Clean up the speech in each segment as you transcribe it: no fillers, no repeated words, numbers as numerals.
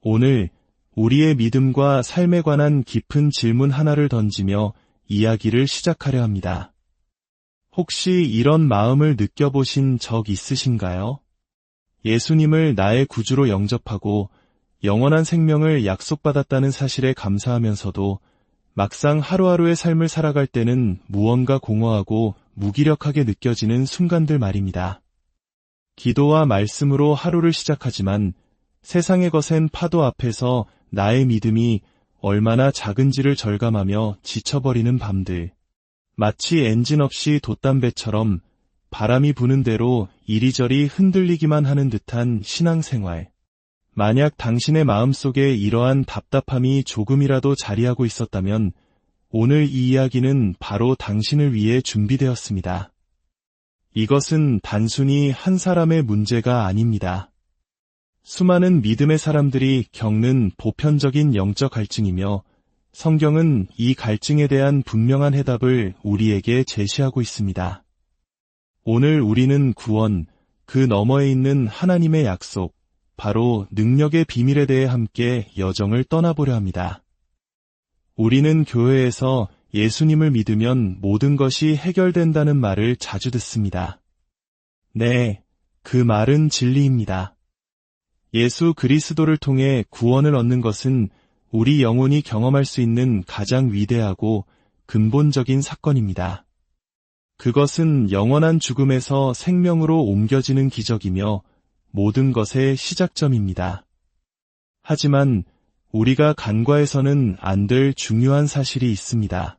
오늘 우리의 믿음과 삶에 관한 깊은 질문 하나를 던지며 이야기를 시작하려 합니다. 혹시 이런 마음을 느껴보신 적 있으신가요? 예수님을 나의 구주로 영접하고 영원한 생명을 약속받았다는 사실에 감사하면서도 막상 하루하루의 삶을 살아갈 때는 무언가 공허하고 무기력하게 느껴지는 순간들 말입니다. 기도와 말씀으로 하루를 시작하지만 세상의 거센 파도 앞에서 나의 믿음이 얼마나 작은지를 절감하며 지쳐버리는 밤들. 마치 엔진 없이 돛담배처럼 바람이 부는 대로 이리저리 흔들리기만 하는 듯한 신앙생활. 만약 당신의 마음속에 이러한 답답함이 조금이라도 자리하고 있었다면 오늘 이 이야기는 바로 당신을 위해 준비되었습니다. 이것은 단순히 한 사람의 문제가 아닙니다. 수많은 믿음의 사람들이 겪는 보편적인 영적 갈증이며 성경은 이 갈증에 대한 분명한 해답을 우리에게 제시하고 있습니다. 오늘 우리는 구원, 그 너머에 있는 하나님의 약속, 바로 능력의 비밀에 대해 함께 여정을 떠나보려 합니다. 우리는 교회에서 예수님을 믿으면 모든 것이 해결된다는 말을 자주 듣습니다. 네, 그 말은 진리입니다. 예수 그리스도를 통해 구원을 얻는 것은 우리 영혼이 경험할 수 있는 가장 위대하고 근본적인 사건입니다. 그것은 영원한 죽음에서 생명으로 옮겨지는 기적이며 모든 것의 시작점입니다. 하지만 우리가 간과해서는 안 될 중요한 사실이 있습니다.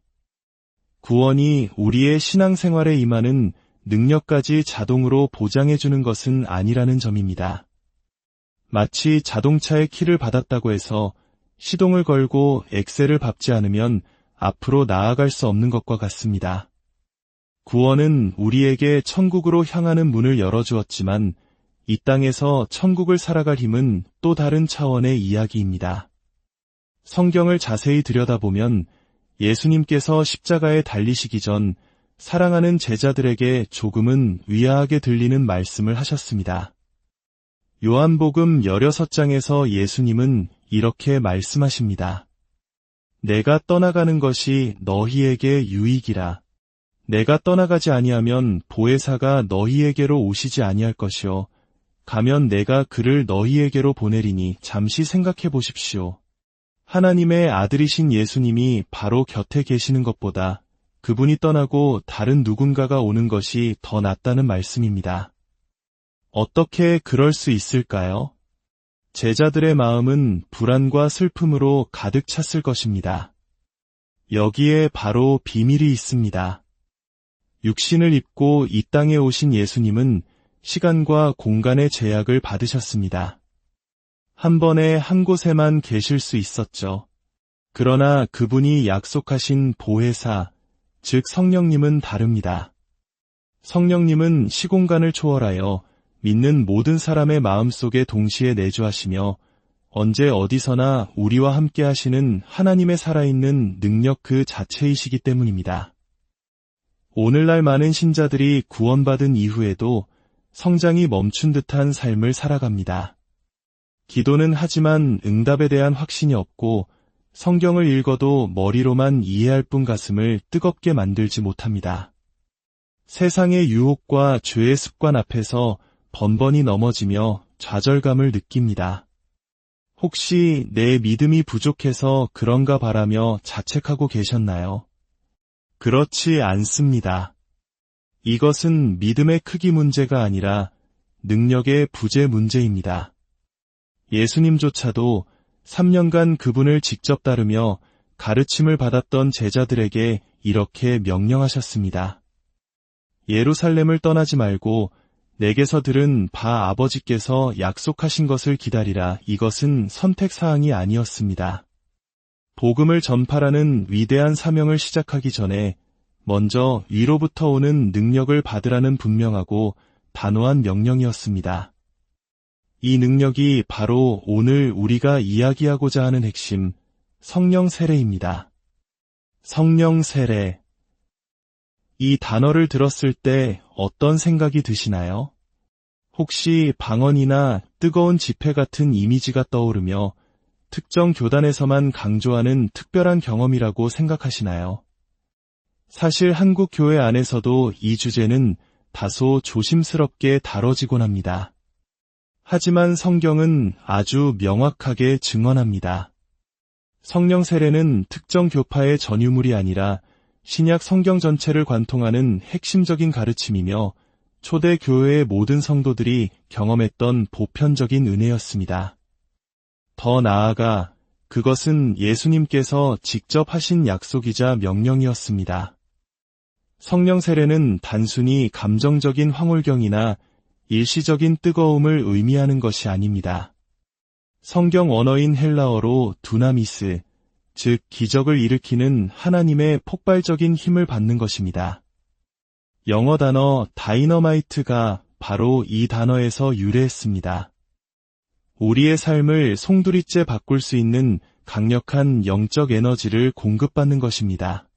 구원이 우리의 신앙생활에 임하는 능력까지 자동으로 보장해주는 것은 아니라는 점입니다. 마치 자동차의 키를 받았다고 해서 시동을 걸고 엑셀을 밟지 않으면 앞으로 나아갈 수 없는 것과 같습니다. 구원은 우리에게 천국으로 향하는 문을 열어주었지만 이 땅에서 천국을 살아갈 힘은 또 다른 차원의 이야기입니다. 성경을 자세히 들여다보면 예수님께서 십자가에 달리시기 전 사랑하는 제자들에게 조금은 위화하게 들리는 말씀을 하셨습니다. 요한복음 16장에서 예수님은 이렇게 말씀하십니다. 내가 떠나가는 것이 너희에게 유익이라. 내가 떠나가지 아니하면 보혜사가 너희에게로 오시지 아니할 것이요. 가면 내가 그를 너희에게로 보내리니 잠시 생각해 보십시오. 하나님의 아들이신 예수님이 바로 곁에 계시는 것보다 그분이 떠나고 다른 누군가가 오는 것이 더 낫다는 말씀입니다. 어떻게 그럴 수 있을까요? 제자들의 마음은 불안과 슬픔으로 가득 찼을 것입니다. 여기에 바로 비밀이 있습니다. 육신을 입고 이 땅에 오신 예수님은 시간과 공간의 제약을 받으셨습니다. 한 번에 한 곳에만 계실 수 있었죠. 그러나 그분이 약속하신 보혜사, 즉 성령님은 다릅니다. 성령님은 시공간을 초월하여 믿는 모든 사람의 마음속에 동시에 내주하시며 언제 어디서나 우리와 함께 하시는 하나님의 살아있는 능력 그 자체이시기 때문입니다. 오늘날 많은 신자들이 구원받은 이후에도 성장이 멈춘 듯한 삶을 살아갑니다. 기도는 하지만 응답에 대한 확신이 없고 성경을 읽어도 머리로만 이해할 뿐 가슴을 뜨겁게 만들지 못합니다. 세상의 유혹과 죄의 습관 앞에서 번번이 넘어지며 좌절감을 느낍니다. 혹시 내 믿음이 부족해서 그런가 바라며 자책하고 계셨나요? 그렇지 않습니다. 이것은 믿음의 크기 문제가 아니라 능력의 부재 문제입니다. 예수님조차도 3년간 그분을 직접 따르며 가르침을 받았던 제자들에게 이렇게 명령하셨습니다. 예루살렘을 떠나지 말고 내게서 들은 바 아버지께서 약속하신 것을 기다리라. 이것은 선택사항이 아니었습니다. 복음을 전파라는 위대한 사명을 시작하기 전에 먼저 위로부터 오는 능력을 받으라는 분명하고 단호한 명령이었습니다. 이 능력이 바로 오늘 우리가 이야기하고자 하는 핵심, 성령 세례입니다. 성령 세례. 이 단어를 들었을 때 어떤 생각이 드시나요? 혹시 방언이나 뜨거운 지폐 같은 이미지가 떠오르며 특정 교단에서만 강조하는 특별한 경험이라고 생각하시나요? 사실 한국 교회 안에서도 이 주제는 다소 조심스럽게 다뤄지곤 합니다. 하지만 성경은 아주 명확하게 증언합니다. 성령 세례는 특정 교파의 전유물이 아니라 신약 성경 전체를 관통하는 핵심적인 가르침이며 초대 교회의 모든 성도들이 경험했던 보편적인 은혜였습니다. 더 나아가 그것은 예수님께서 직접 하신 약속이자 명령이었습니다. 성령 세례는 단순히 감정적인 황홀경이나 일시적인 뜨거움을 의미하는 것이 아닙니다. 성경 원어인 헬라어로 두나미스, 즉 기적을 일으키는 하나님의 폭발적인 힘을 받는 것입니다. 영어 단어 다이너마이트가 바로 이 단어에서 유래했습니다. 우리의 삶을 송두리째 바꿀 수 있는 강력한 영적 에너지를 공급받는 것입니다.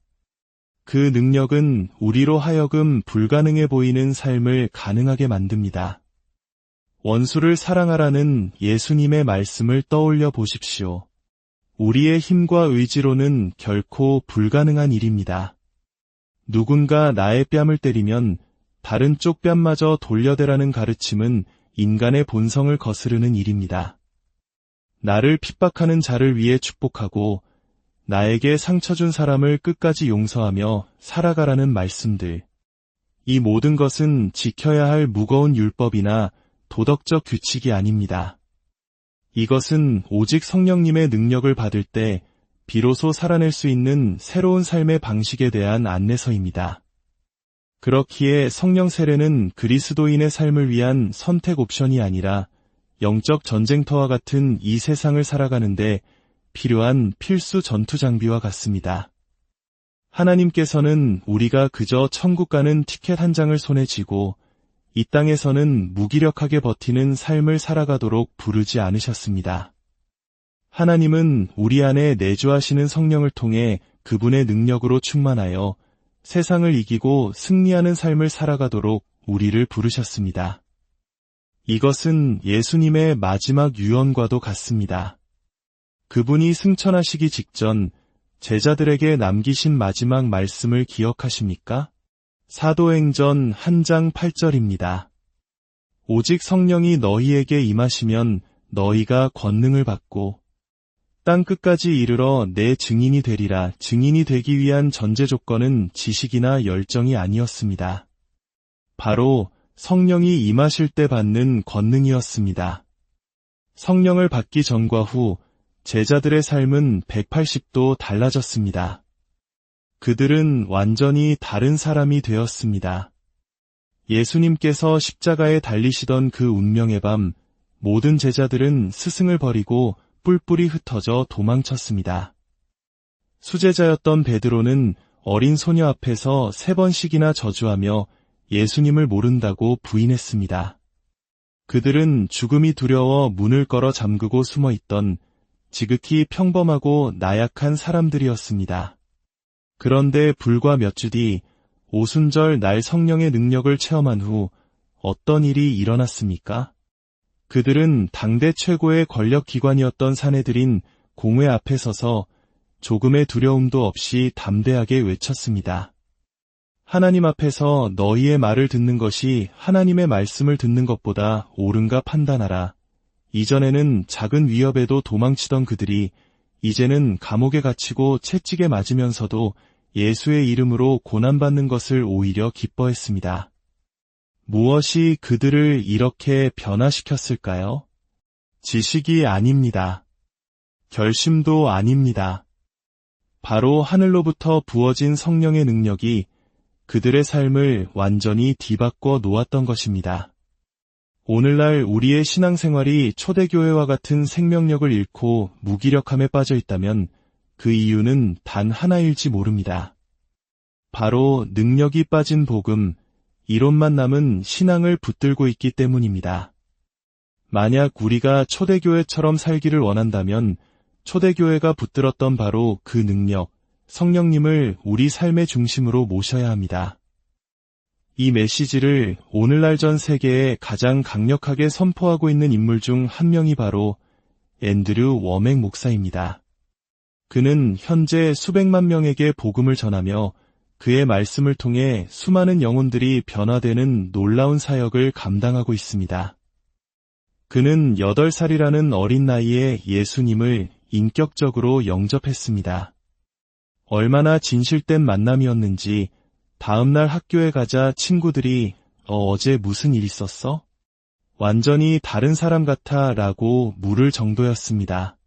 그 능력은 우리로 하여금 불가능해 보이는 삶을 가능하게 만듭니다. 원수를 사랑하라는 예수님의 말씀을 떠올려 보십시오. 우리의 힘과 의지로는 결코 불가능한 일입니다. 누군가 나의 뺨을 때리면 다른 쪽 뺨마저 돌려대라는 가르침은 인간의 본성을 거스르는 일입니다. 나를 핍박하는 자를 위해 축복하고 나에게 상처 준 사람을 끝까지 용서하며 살아가라는 말씀들. 이 모든 것은 지켜야 할 무거운 율법이나 도덕적 규칙이 아닙니다. 이것은 오직 성령님의 능력을 받을 때 비로소 살아낼 수 있는 새로운 삶의 방식에 대한 안내서입니다. 그렇기에 성령 세례는 그리스도인의 삶을 위한 선택 옵션이 아니라 영적 전쟁터와 같은 이 세상을 살아가는데 필요한 필수 전투 장비와 같습니다. 하나님께서는 우리가 그저 천국 가는 티켓 한 장을 손에 쥐고 이 땅에서는 무기력하게 버티는 삶을 살아가도록 부르지 않으셨습니다. 하나님은 우리 안에 내주하시는 성령을 통해 그분의 능력으로 충만하여 세상을 이기고 승리하는 삶을 살아가도록 우리를 부르셨습니다. 이것은 예수님의 마지막 유언과도 같습니다. 그분이 승천하시기 직전 제자들에게 남기신 마지막 말씀을 기억하십니까? 사도행전 1장 8절입니다. 오직 성령이 너희에게 임하시면 너희가 권능을 받고 땅 끝까지 이르러 내 증인이 되리라. 증인이 되기 위한 전제 조건은 지식이나 열정이 아니었습니다. 바로 성령이 임하실 때 받는 권능이었습니다. 성령을 받기 전과 후 제자들의 삶은 180도 달라졌습니다. 그들은 완전히 다른 사람이 되었습니다. 예수님께서 십자가에 달리시던 그 운명의 밤, 모든 제자들은 스승을 버리고 뿔뿔이 흩어져 도망쳤습니다. 수제자였던 베드로는 어린 소녀 앞에서 3번씩이나 저주하며 예수님을 모른다고 부인했습니다. 그들은 죽음이 두려워 문을 걸어 잠그고 숨어있던 지극히 평범하고 나약한 사람들이었습니다. 그런데 불과 몇 주 뒤 오순절 날 성령의 능력을 체험한 후 어떤 일이 일어났습니까? 그들은 당대 최고의 권력기관이었던 사내들인 공회 앞에 서서 조금의 두려움도 없이 담대하게 외쳤습니다. 하나님 앞에서 너희의 말을 듣는 것이 하나님의 말씀을 듣는 것보다 옳은가 판단하라. 이전에는 작은 위협에도 도망치던 그들이 이제는 감옥에 갇히고 채찍에 맞으면서도 예수의 이름으로 고난받는 것을 오히려 기뻐했습니다. 무엇이 그들을 이렇게 변화시켰을까요? 지식이 아닙니다. 결심도 아닙니다. 바로 하늘로부터 부어진 성령의 능력이 그들의 삶을 완전히 뒤바꿔 놓았던 것입니다. 오늘날 우리의 신앙생활이 초대교회와 같은 생명력을 잃고 무기력함에 빠져 있다면 그 이유는 단 하나일지 모릅니다. 바로 능력이 빠진 복음, 이론만 남은 신앙을 붙들고 있기 때문입니다. 만약 우리가 초대교회처럼 살기를 원한다면 초대교회가 붙들었던 바로 그 능력, 성령님을 우리 삶의 중심으로 모셔야 합니다. 이 메시지를 오늘날 전 세계에 가장 강력하게 선포하고 있는 인물 중 한 명이 바로 앤드류 워맥 목사입니다. 그는 현재 수백만 명에게 복음을 전하며 그의 말씀을 통해 수많은 영혼들이 변화되는 놀라운 사역을 감당하고 있습니다. 그는 8살이라는 어린 나이에 예수님을 인격적으로 영접했습니다. 얼마나 진실된 만남이었는지 다음날 학교에 가자 친구들이 어제 무슨 일 있었어? 완전히 다른 사람 같아 라고 물을 정도였습니다.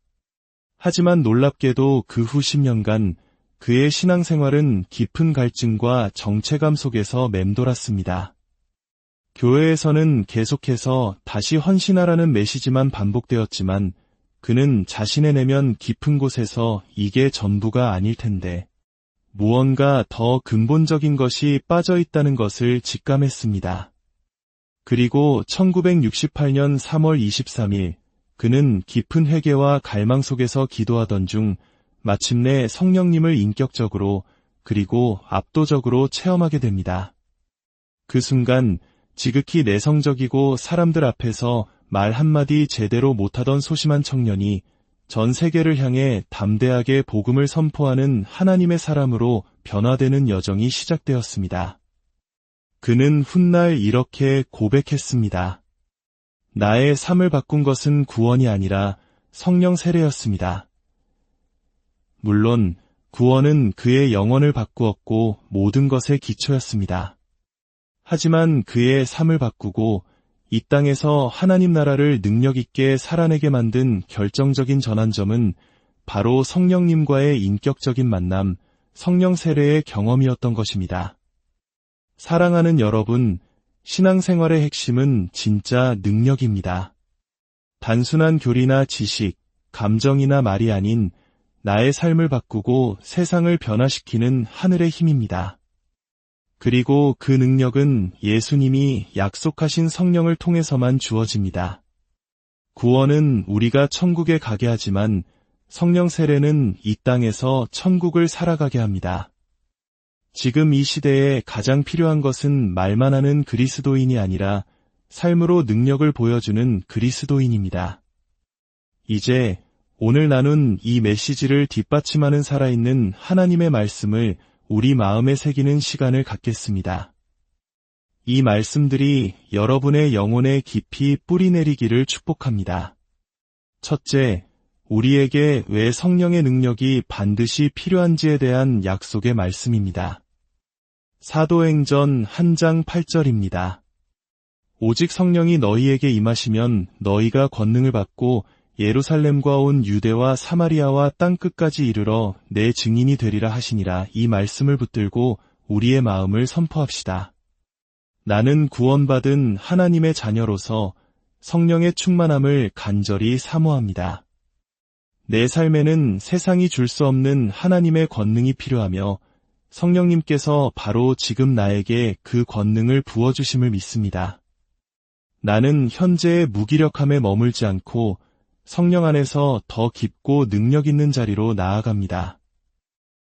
하지만 놀랍게도 그 후 10년간 그의 신앙생활은 깊은 갈증과 정체감 속에서 맴돌았습니다. 교회에서는 계속해서 다시 헌신하라는 메시지만 반복되었지만 그는 자신의 내면 깊은 곳에서 이게 전부가 아닐 텐데 무언가 더 근본적인 것이 빠져 있다는 것을 직감했습니다. 그리고 1968년 3월 23일 그는 깊은 회개와 갈망 속에서 기도하던 중 마침내 성령님을 인격적으로 그리고 압도적으로 체험하게 됩니다. 그 순간 지극히 내성적이고 사람들 앞에서 말 한마디 제대로 못하던 소심한 청년이 전 세계를 향해 담대하게 복음을 선포하는 하나님의 사람으로 변화되는 여정이 시작되었습니다. 그는 훗날 이렇게 고백했습니다. 나의 삶을 바꾼 것은 구원이 아니라 성령 세례였습니다. 물론 구원은 그의 영혼을 바꾸었고 모든 것의 기초였습니다. 하지만 그의 삶을 바꾸고 이 땅에서 하나님 나라를 능력있게 살아내게 만든 결정적인 전환점은 바로 성령님과의 인격적인 만남, 성령 세례의 경험이었던 것입니다. 사랑하는 여러분, 신앙생활의 핵심은 진짜 능력입니다. 단순한 교리나 지식, 감정이나 말이 아닌 나의 삶을 바꾸고 세상을 변화시키는 하늘의 힘입니다. 그리고 그 능력은 예수님이 약속하신 성령을 통해서만 주어집니다. 구원은 우리가 천국에 가게 하지만 성령 세례는 이 땅에서 천국을 살아가게 합니다. 지금 이 시대에 가장 필요한 것은 말만 하는 그리스도인이 아니라 삶으로 능력을 보여주는 그리스도인입니다. 이제 오늘 나눈 이 메시지를 뒷받침하는 살아있는 하나님의 말씀을 우리 마음에 새기는 시간을 갖겠습니다. 이 말씀들이 여러분의 영혼에 깊이 뿌리내리기를 축복합니다. 첫째, 우리에게 왜 성령의 능력이 반드시 필요한지에 대한 약속의 말씀입니다. 사도행전 1장 8절입니다. 오직 성령이 너희에게 임하시면 너희가 권능을 받고 예루살렘과 온 유대와 사마리아와 땅끝까지 이르러 내 증인이 되리라 하시니라. 이 말씀을 붙들고 우리의 마음을 선포합시다. 나는 구원받은 하나님의 자녀로서 성령의 충만함을 간절히 사모합니다. 내 삶에는 세상이 줄 수 없는 하나님의 권능이 필요하며 성령님께서 바로 지금 나에게 그 권능을 부어주심을 믿습니다. 나는 현재의 무기력함에 머물지 않고 성령 안에서 더 깊고 능력 있는 자리로 나아갑니다.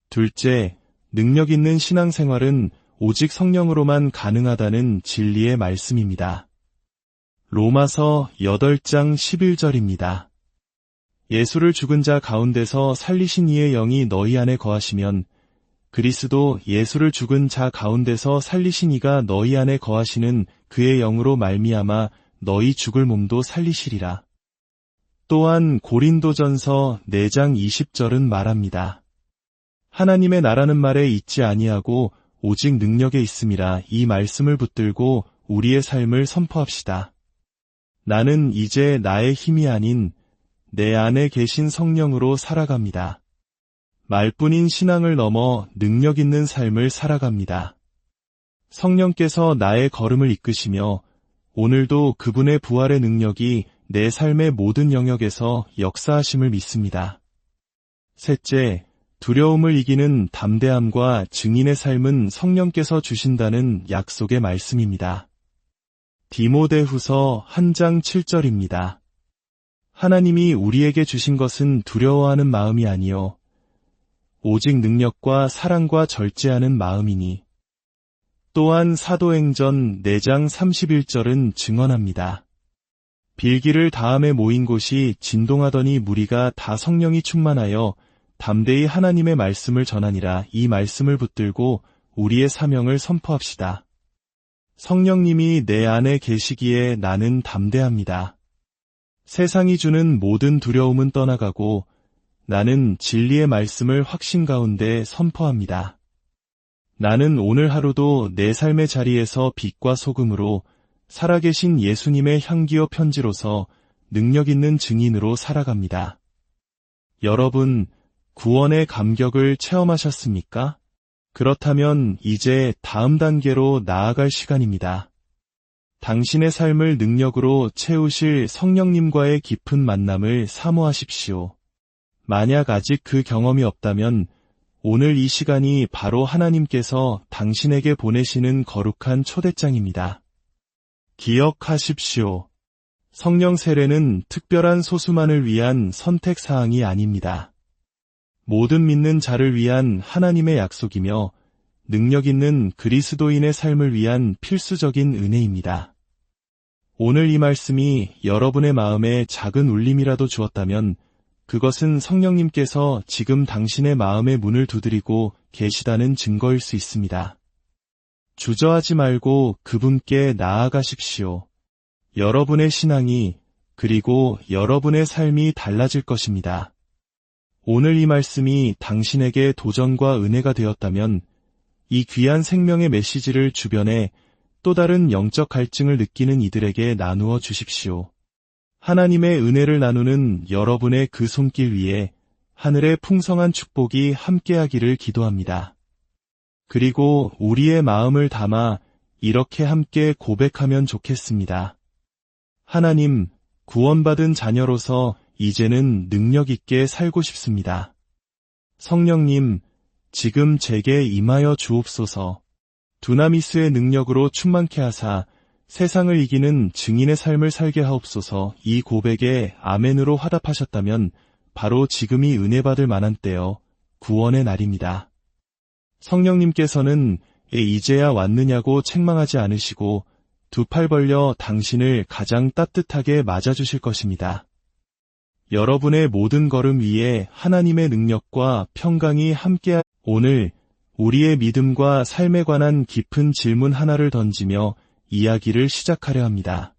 둘째, 능력 있는 신앙생활은 오직 성령으로만 가능하다는 진리의 말씀입니다. 로마서 8장 11절입니다. 예수를 죽은 자 가운데서 살리신 이의 영이 너희 안에 거하시면 그리스도 예수를 죽은 자 가운데서 살리신 이가 너희 안에 거하시는 그의 영으로 말미암아 너희 죽을 몸도 살리시리라. 또한 고린도전서 4장 20절은 말합니다. 하나님의 나라는 말에 있지 아니하고 오직 능력에 있음이라. 이 말씀을 붙들고 우리의 삶을 선포합시다. 나는 이제 나의 힘이 아닌 내 안에 계신 성령으로 살아갑니다. 말뿐인 신앙을 넘어 능력 있는 삶을 살아갑니다. 성령께서 나의 걸음을 이끄시며 오늘도 그분의 부활의 능력이 내 삶의 모든 영역에서 역사하심을 믿습니다. 셋째, 두려움을 이기는 담대함과 증인의 삶은 성령께서 주신다는 약속의 말씀입니다. 디모데후서 1장 7절입니다. 하나님이 우리에게 주신 것은 두려워하는 마음이 아니요 오직 능력과 사랑과 절제하는 마음이니. 또한 사도행전 4장 31절은 증언합니다. 빌기를 다함에 모인 곳이 진동하더니 무리가 다 성령이 충만하여 담대히 하나님의 말씀을 전하니라. 이 말씀을 붙들고 우리의 사명을 선포합시다. 성령님이 내 안에 계시기에 나는 담대합니다. 세상이 주는 모든 두려움은 떠나가고 나는 진리의 말씀을 확신 가운데 선포합니다. 나는 오늘 하루도 내 삶의 자리에서 빛과 소금으로 살아계신 예수님의 향기와 편지로서 능력 있는 증인으로 살아갑니다. 여러분, 구원의 감격을 체험하셨습니까? 그렇다면 이제 다음 단계로 나아갈 시간입니다. 당신의 삶을 능력으로 채우실 성령님과의 깊은 만남을 사모하십시오. 만약 아직 그 경험이 없다면 오늘 이 시간이 바로 하나님께서 당신에게 보내시는 거룩한 초대장입니다. 기억하십시오. 성령 세례는 특별한 소수만을 위한 선택사항이 아닙니다. 모든 믿는 자를 위한 하나님의 약속이며 능력 있는 그리스도인의 삶을 위한 필수적인 은혜입니다. 오늘 이 말씀이 여러분의 마음에 작은 울림이라도 주었다면 그것은 성령님께서 지금 당신의 마음의 문을 두드리고 계시다는 증거일 수 있습니다. 주저하지 말고 그분께 나아가십시오. 여러분의 신앙이 그리고 여러분의 삶이 달라질 것입니다. 오늘 이 말씀이 당신에게 도전과 은혜가 되었다면 이 귀한 생명의 메시지를 주변에 또 다른 영적 갈증을 느끼는 이들에게 나누어 주십시오. 하나님의 은혜를 나누는 여러분의 그 손길 위에 하늘의 풍성한 축복이 함께하기를 기도합니다. 그리고 우리의 마음을 담아 이렇게 함께 고백하면 좋겠습니다. 하나님, 구원받은 자녀로서 이제는 능력 있게 살고 싶습니다. 성령님, 지금 제게 임하여 주옵소서. 두나미스의 능력으로 충만케 하사 세상을 이기는 증인의 삶을 살게 하옵소서. 이 고백에 아멘으로 화답하셨다면 바로 지금이 은혜 받을 만한 때요, 구원의 날입니다. 성령님께서는 이제야 왔느냐고 책망하지 않으시고 두 팔 벌려 당신을 가장 따뜻하게 맞아주실 것입니다. 여러분의 모든 걸음 위에 하나님의 능력과 평강이 함께 오늘 우리의 믿음과 삶에 관한 깊은 질문 하나를 던지며 이야기를 시작하려 합니다.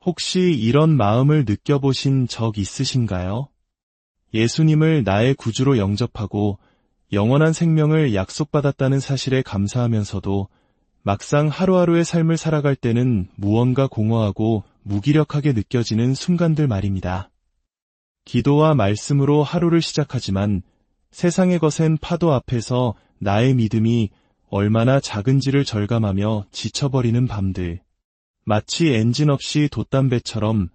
혹시 이런 마음을 느껴보신 적 있으신가요? 예수님을 나의 구주로 영접하고 영원한 생명을 약속받았다는 사실에 감사하면서도 막상 하루하루의 삶을 살아갈 때는 무언가 공허하고 무기력하게 느껴지는 순간들 말입니다. 기도와 말씀으로 하루를 시작하지만 세상의 거센 파도 앞에서 나의 믿음이 얼마나 작은지를 절감하며 지쳐버리는 밤들. 마치 엔진 없이 돛담배처럼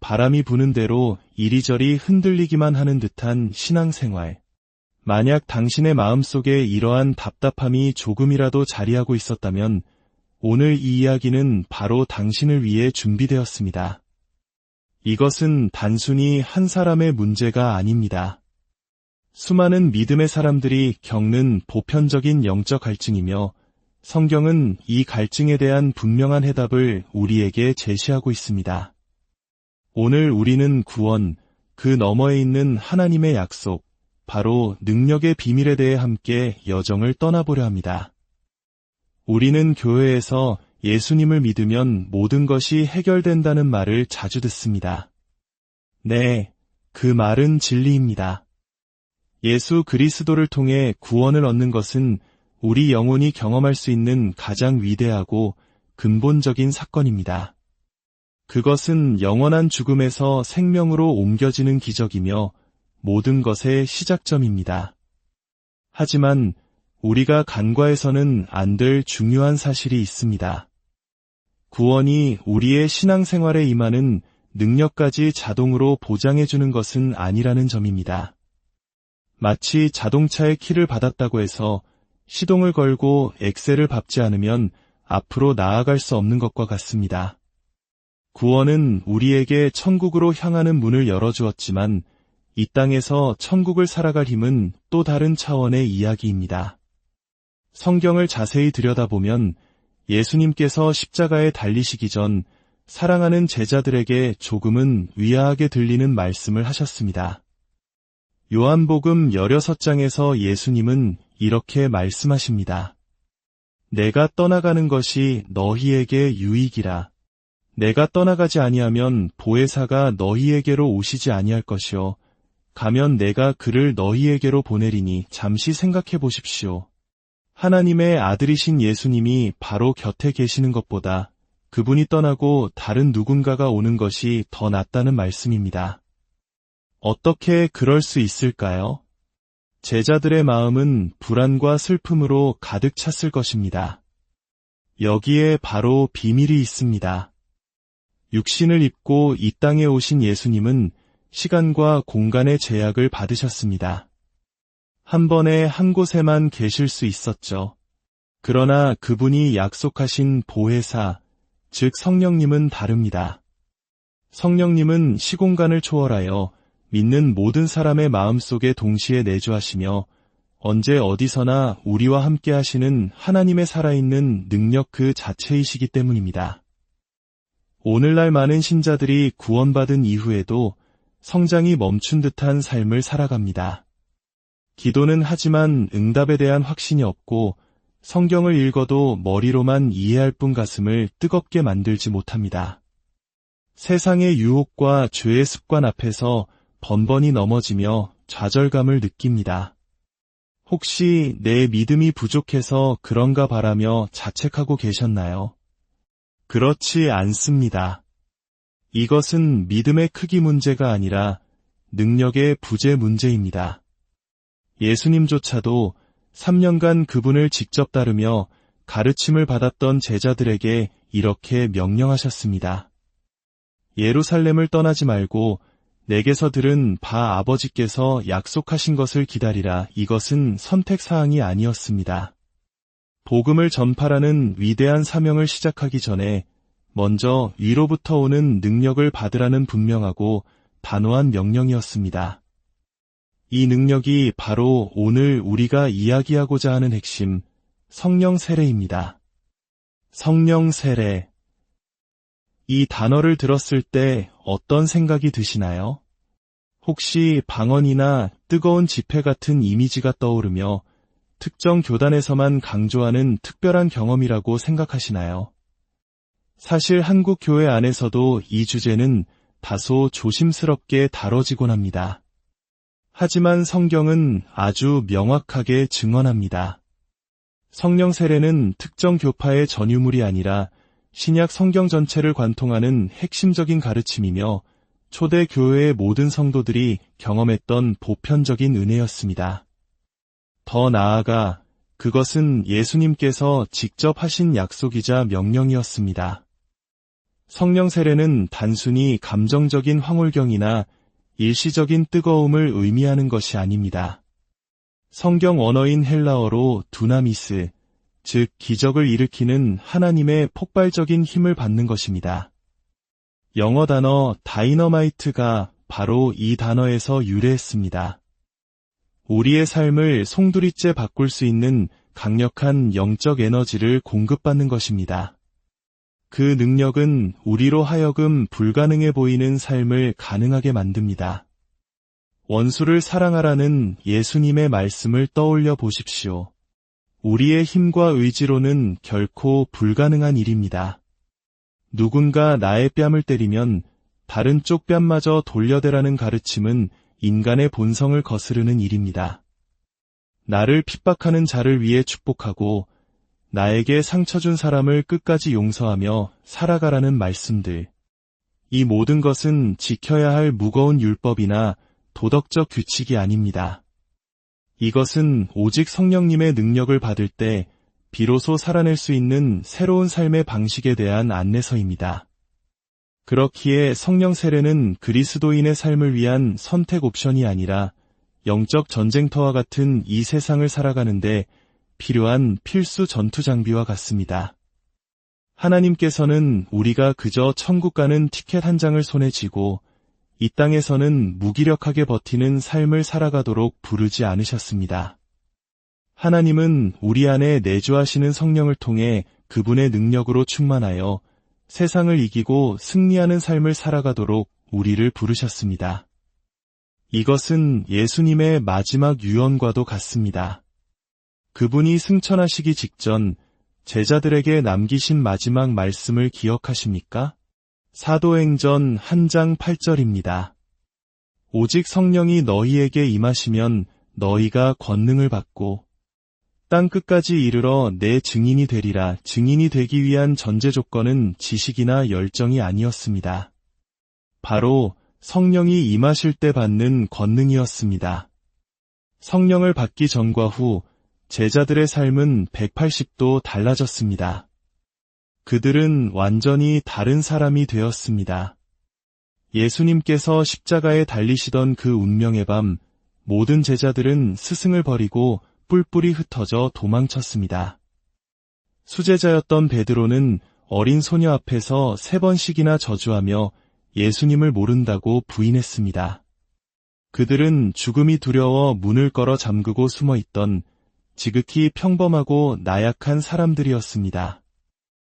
바람이 부는 대로 이리저리 흔들리기만 하는 듯한 신앙생활. 만약 당신의 마음속에 이러한 답답함이 조금이라도 자리하고 있었다면 오늘 이 이야기는 바로 당신을 위해 준비되었습니다. 이것은 단순히 한 사람의 문제가 아닙니다. 수많은 믿음의 사람들이 겪는 보편적인 영적 갈증이며 성경은 이 갈증에 대한 분명한 해답을 우리에게 제시하고 있습니다. 오늘 우리는 구원, 그 너머에 있는 하나님의 약속, 바로 능력의 비밀에 대해 함께 여정을 떠나보려 합니다. 우리는 교회에서 예수님을 믿으면 모든 것이 해결된다는 말을 자주 듣습니다. 네, 그 말은 진리입니다. 예수 그리스도를 통해 구원을 얻는 것은 우리 영혼이 경험할 수 있는 가장 위대하고 근본적인 사건입니다. 그것은 영원한 죽음에서 생명으로 옮겨지는 기적이며 모든 것의 시작점입니다. 하지만 우리가 간과해서는 안 될 중요한 사실이 있습니다. 구원이 우리의 신앙생활에 임하는 능력까지 자동으로 보장해주는 것은 아니라는 점입니다. 마치 자동차의 키를 받았다고 해서 시동을 걸고 엑셀을 밟지 않으면 앞으로 나아갈 수 없는 것과 같습니다. 구원은 우리에게 천국으로 향하는 문을 열어주었지만 이 땅에서 천국을 살아갈 힘은 또 다른 차원의 이야기입니다. 성경을 자세히 들여다보면 예수님께서 십자가에 달리시기 전 사랑하는 제자들에게 조금은 의아하게 들리는 말씀을 하셨습니다. 요한복음 16장에서 예수님은 이렇게 말씀하십니다. 내가 떠나가는 것이 너희에게 유익이라. 내가 떠나가지 아니하면 보혜사가 너희에게로 오시지 아니할 것이요. 가면 내가 그를 너희에게로 보내리니 잠시 생각해 보십시오. 하나님의 아들이신 예수님이 바로 곁에 계시는 것보다 그분이 떠나고 다른 누군가가 오는 것이 더 낫다는 말씀입니다. 어떻게 그럴 수 있을까요? 제자들의 마음은 불안과 슬픔으로 가득 찼을 것입니다. 여기에 바로 비밀이 있습니다. 육신을 입고 이 땅에 오신 예수님은 시간과 공간의 제약을 받으셨습니다. 한 번에 한 곳에만 계실 수 있었죠. 그러나 그분이 약속하신 보혜사, 즉 성령님은 다릅니다. 성령님은 시공간을 초월하여 믿는 모든 사람의 마음속에 동시에 내주하시며 언제 어디서나 우리와 함께 하시는 하나님의 살아있는 능력 그 자체이시기 때문입니다. 오늘날 많은 신자들이 구원받은 이후에도 성장이 멈춘 듯한 삶을 살아갑니다. 기도는 하지만 응답에 대한 확신이 없고 성경을 읽어도 머리로만 이해할 뿐 가슴을 뜨겁게 만들지 못합니다. 세상의 유혹과 죄의 습관 앞에서 번번이 넘어지며 좌절감을 느낍니다. 혹시 내 믿음이 부족해서 그런가 바라며 자책하고 계셨나요? 그렇지 않습니다. 이것은 믿음의 크기 문제가 아니라 능력의 부재 문제입니다. 예수님조차도 3년간 그분을 직접 따르며 가르침을 받았던 제자들에게 이렇게 명령하셨습니다. 예루살렘을 떠나지 말고 내게서 들은 바 아버지께서 약속하신 것을 기다리라. 이것은 선택사항이 아니었습니다. 복음을 전파라는 위대한 사명을 시작하기 전에 먼저 위로부터 오는 능력을 받으라는 분명하고 단호한 명령이었습니다. 이 능력이 바로 오늘 우리가 이야기하고자 하는 핵심, 성령 세례입니다. 성령 세례. 이 단어를 들었을 때 어떤 생각이 드시나요? 혹시 방언이나 뜨거운 지폐 같은 이미지가 떠오르며 특정 교단에서만 강조하는 특별한 경험이라고 생각하시나요? 사실 한국 교회 안에서도 이 주제는 다소 조심스럽게 다뤄지곤 합니다. 하지만 성경은 아주 명확하게 증언합니다. 성령 세례는 특정 교파의 전유물이 아니라 신약 성경 전체를 관통하는 핵심적인 가르침이며 초대 교회의 모든 성도들이 경험했던 보편적인 은혜였습니다. 더 나아가 그것은 예수님께서 직접 하신 약속이자 명령이었습니다. 성령 세례는 단순히 감정적인 황홀경이나 일시적인 뜨거움을 의미하는 것이 아닙니다. 성경 언어인 헬라어로 두나미스, 즉 기적을 일으키는 하나님의 폭발적인 힘을 받는 것입니다. 영어 단어 다이너마이트가 바로 이 단어에서 유래했습니다. 우리의 삶을 송두리째 바꿀 수 있는 강력한 영적 에너지를 공급받는 것입니다. 그 능력은 우리로 하여금 불가능해 보이는 삶을 가능하게 만듭니다. 원수를 사랑하라는 예수님의 말씀을 떠올려 보십시오. 우리의 힘과 의지로는 결코 불가능한 일입니다. 누군가 나의 뺨을 때리면 다른 쪽 뺨마저 돌려대라는 가르침은 인간의 본성을 거스르는 일입니다. 나를 핍박하는 자를 위해 축복하고 나에게 상처 준 사람을 끝까지 용서하며 살아가라는 말씀들. 이 모든 것은 지켜야 할 무거운 율법이나 도덕적 규칙이 아닙니다. 이것은 오직 성령님의 능력을 받을 때 비로소 살아낼 수 있는 새로운 삶의 방식에 대한 안내서입니다. 그렇기에 성령 세례는 그리스도인의 삶을 위한 선택 옵션이 아니라 영적 전쟁터와 같은 이 세상을 살아가는데 필요한 필수 전투 장비와 같습니다. 하나님께서는 우리가 그저 천국 가는 티켓 한 장을 손에 쥐고 이 땅에서는 무기력하게 버티는 삶을 살아가도록 부르지 않으셨습니다. 하나님은 우리 안에 내주하시는 성령을 통해 그분의 능력으로 충만하여 세상을 이기고 승리하는 삶을 살아가도록 우리를 부르셨습니다. 이것은 예수님의 마지막 유언과도 같습니다. 그분이 승천하시기 직전 제자들에게 남기신 마지막 말씀을 기억하십니까? 사도행전 1장 8절입니다. 오직 성령이 너희에게 임하시면 너희가 권능을 받고 땅끝까지 이르러 내 증인이 되리라. 증인이 되기 위한 전제 조건은 지식이나 열정이 아니었습니다. 바로 성령이 임하실 때 받는 권능이었습니다. 성령을 받기 전과 후 제자들의 삶은 180도 달라졌습니다. 그들은 완전히 다른 사람이 되었습니다. 예수님께서 십자가에 달리시던 그 운명의 밤, 모든 제자들은 스승을 버리고 뿔뿔이 흩어져 도망쳤습니다. 수제자였던 베드로는 어린 소녀 앞에서 3번씩이나 저주하며 예수님을 모른다고 부인했습니다. 그들은 죽음이 두려워 문을 걸어 잠그고 숨어있던 지극히 평범하고 나약한 사람들이었습니다.